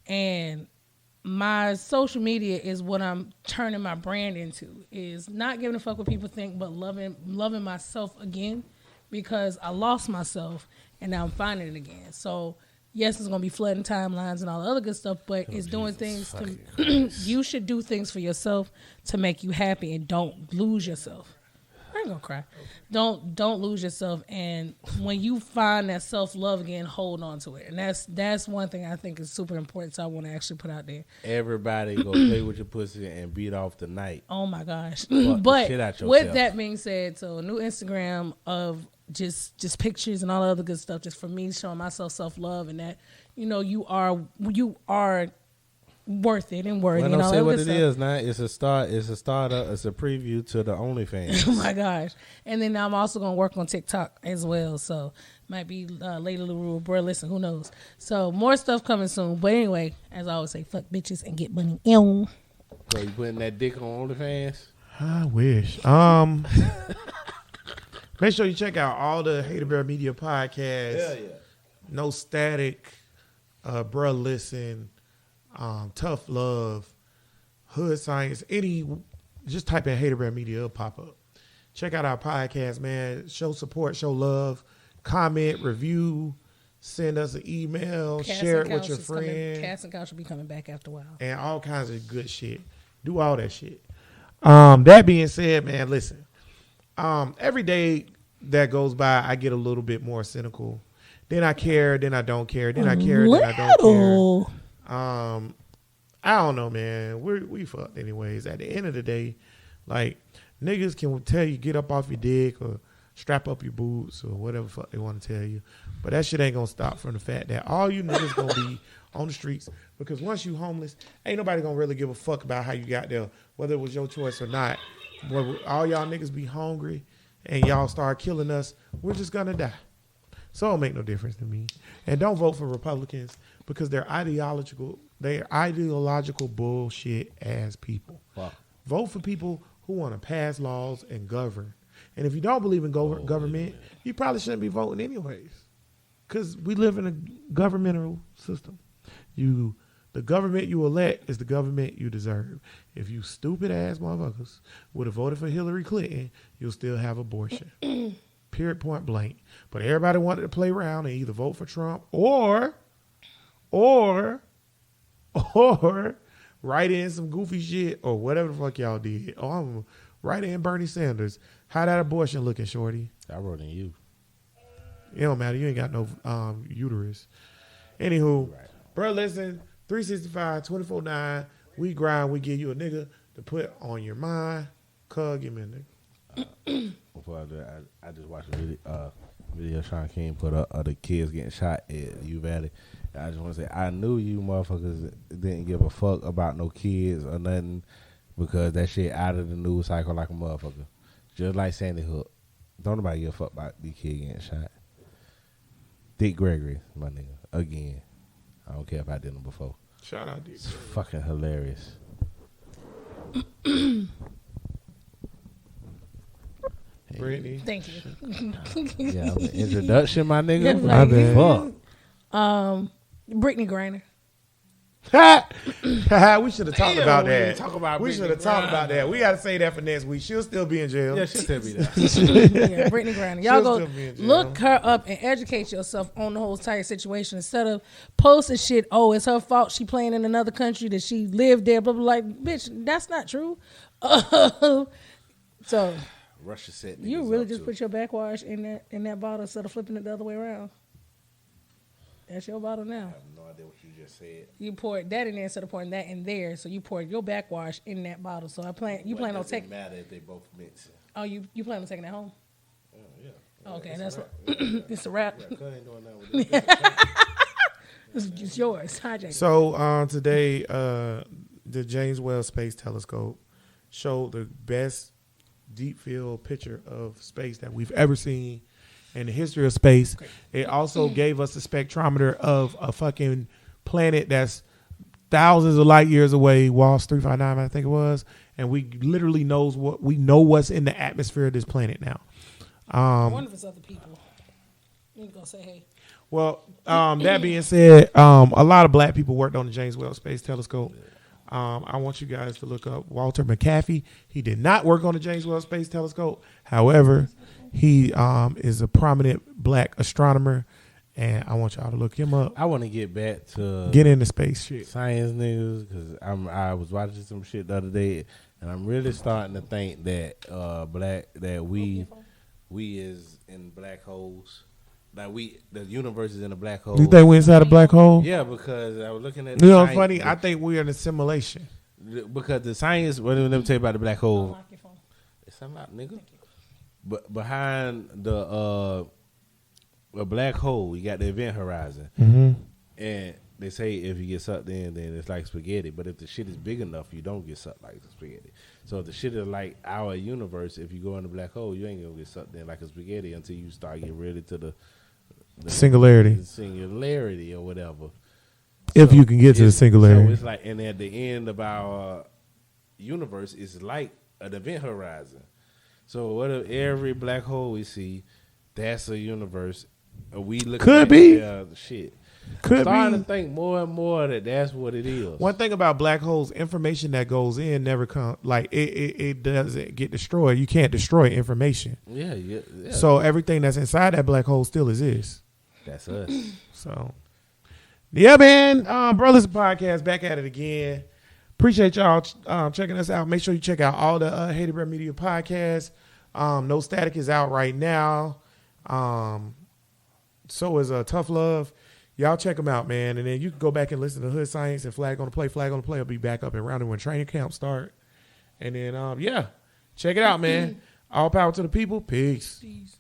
And my social media is what I'm turning my brand into, is not giving a fuck what people think, but loving myself again, because I lost myself and now I'm finding it again. So yes, it's gonna be flooding timelines and all the other good stuff, but it's doing things to you should do things for yourself to make you happy, and don't lose yourself. I ain't gonna cry. Don't lose yourself, and when you find that self-love again, hold on to it. And that's one thing I think is super important, so I want to actually put out there. Everybody go play with your pussy and beat off the night. Oh my gosh. the But shit out with yourself. that being said, so a new Instagram of just pictures and all the other good stuff, just for me showing myself self-love, and that you are worth it and worthy. Well, and don't all say that what good it stuff. is now. It's a start. It's a starter. It's a preview to the OnlyFans. Oh my gosh. And then I'm also going to work on TikTok as well. So might be Lady LaRue, bro. Listen, who knows? So more stuff coming soon. But anyway, as I always say, fuck bitches and get money. Ew. So you putting that dick on OnlyFans? I wish. Make sure you check out all the Hater Bear Media podcasts. Hell yeah. No Static, Bruh Listen, Tough Love, Hood Science, just type in Hater Bear Media, it'll pop up. Check out our podcast, man. Show support, show love, comment, review, Send us an email. Cast Share and it with Couch your is coming- friend. Cast and Couch will be coming back after a while. And all kinds of good shit. Do all that shit. That being said, man, listen. Every day that goes by, I get a little bit more cynical. Then I care, then I don't care, then I care, then I don't Little. care. I don't know, man. We fucked anyways. At the end of the day, like, niggas can tell you get up off your dick or strap up your boots or whatever fuck they want to tell you. But that shit ain't gonna stop from the fact that all you niggas gonna be on the streets, because once you homeless, ain't nobody gonna really give a fuck about how you got there, whether it was your choice or not. When all y'all niggas be hungry and y'all start killing us, we're just gonna die. So it don't make no difference to me. And don't vote for Republicans because they're ideological bullshit ass people. Wow. Vote for people who want to pass laws and govern. And if you don't believe in government, you probably shouldn't be voting anyways. Because we live in a governmental system. The government you elect is the government you deserve. If you stupid ass motherfuckers would have voted for Hillary Clinton, you'll still have abortion. Period, point blank. But everybody wanted to play around and either vote for Trump or write in some goofy shit or whatever the fuck y'all did. Oh, I'm write in Bernie Sanders. How that abortion looking, shorty? I wrote in you. It don't matter. You ain't got no uterus. Anywho, Right. bro, listen, 365, 24/9. We grind. We give you a nigga to put on your mind. Cuz, give me a nigga. Before I do that, I just watched a video Sean King put up of the kids getting shot at U Valley. And I just want to say, I knew you motherfuckers didn't give a fuck about no kids or nothing because that shit out of the news cycle like a motherfucker. Just like Sandy Hook. Don't nobody give a fuck about these kids getting shot. Dick Gregory, my nigga, again. I don't care if I did him before. Shout out, dude. It's fucking hilarious. Brittany. Thank you. Yeah, the introduction, my nigga. My bad. Fuck. Brittany Griner. We should have talked about we that. didn't talk about We Brittany should have talked Griner. about that. We got to say that for next week. She'll still be in jail. Yeah, she'll tell me that. Yeah, Brittany Griner. Y'all She'll go still be in jail. look her up and educate yourself on the whole entire situation instead of posting shit. Oh, it's her fault. She playing in another country that she lived there. Blah blah. Like, bitch, that's not true. So Russia set you niggas really up, just too. put your backwash in that bottle instead of flipping it the other way around. That's your bottle now. I have no idea what you just said. You poured that in there instead of pouring that in there. So you poured your backwash in that bottle. So you plan on Doesn't taking. matter if they both mix. Oh, you plan on taking that home? Oh, yeah. Okay, It's that's a what. wrap. It's a wrap. Yeah, cuz ain't doing nothing with this. It's yours. Hijack. So today, the James Webb Space Telescope showed the best deep field picture of space that we've ever seen in the history of space. It also gave us a spectrometer of a fucking planet that's thousands of light years away, WASP 359, I think it was, and we literally know what's in the atmosphere of this planet now. One of his other people. You can go say hey. Well, that being said, a lot of black people worked on the James Webb Space Telescope. I want you guys to look up Walter McAfee. He did not work on the James Webb Space Telescope. However, he is a prominent black astronomer, and I want y'all to look him up. I want to get back to Get into space shit. science news because I was watching some shit the other day, and I'm really starting to think that we is in black holes. Like the universe is in a black hole. Do you think we're inside a black hole? Yeah, because I was looking at You know what's science- funny? I think we're in a simulation. because the science. Let me tell you about the black hole. Unlock your phone. It's unlocked, nigga. But behind the a black hole, you got the event horizon, and they say if you get sucked in, then it's like spaghetti. But if the shit is big enough, you don't get sucked like spaghetti. So if the shit is like our universe, if you go in the black hole, you ain't gonna get sucked in like a spaghetti until you start getting ready to the singularity or whatever. If So you can get to the it's- singularity. So it's like, and at the end of our universe, it's like an event horizon. So what if every black hole we see, that's a universe? Are we looking Could at be. the shit? Could Starting be. to think more and more that that's what it is. One thing about black holes, information that goes in never comes. Like it doesn't get destroyed. You can't destroy information. Yeah. So everything that's inside that black hole still exists. That's us. So, yeah, man. Brothers Podcast back at it again. Appreciate y'all checking us out. Make sure you check out all the Hated Bread Media podcasts. No Static is out right now. So is Tough Love. Y'all check them out, man. And then you can go back and listen to Hood Science and Flag on the Play. Flag on the Play will be back up and running when training camp start. And then, yeah, check it out, man. All power to the people. Peace. Peace.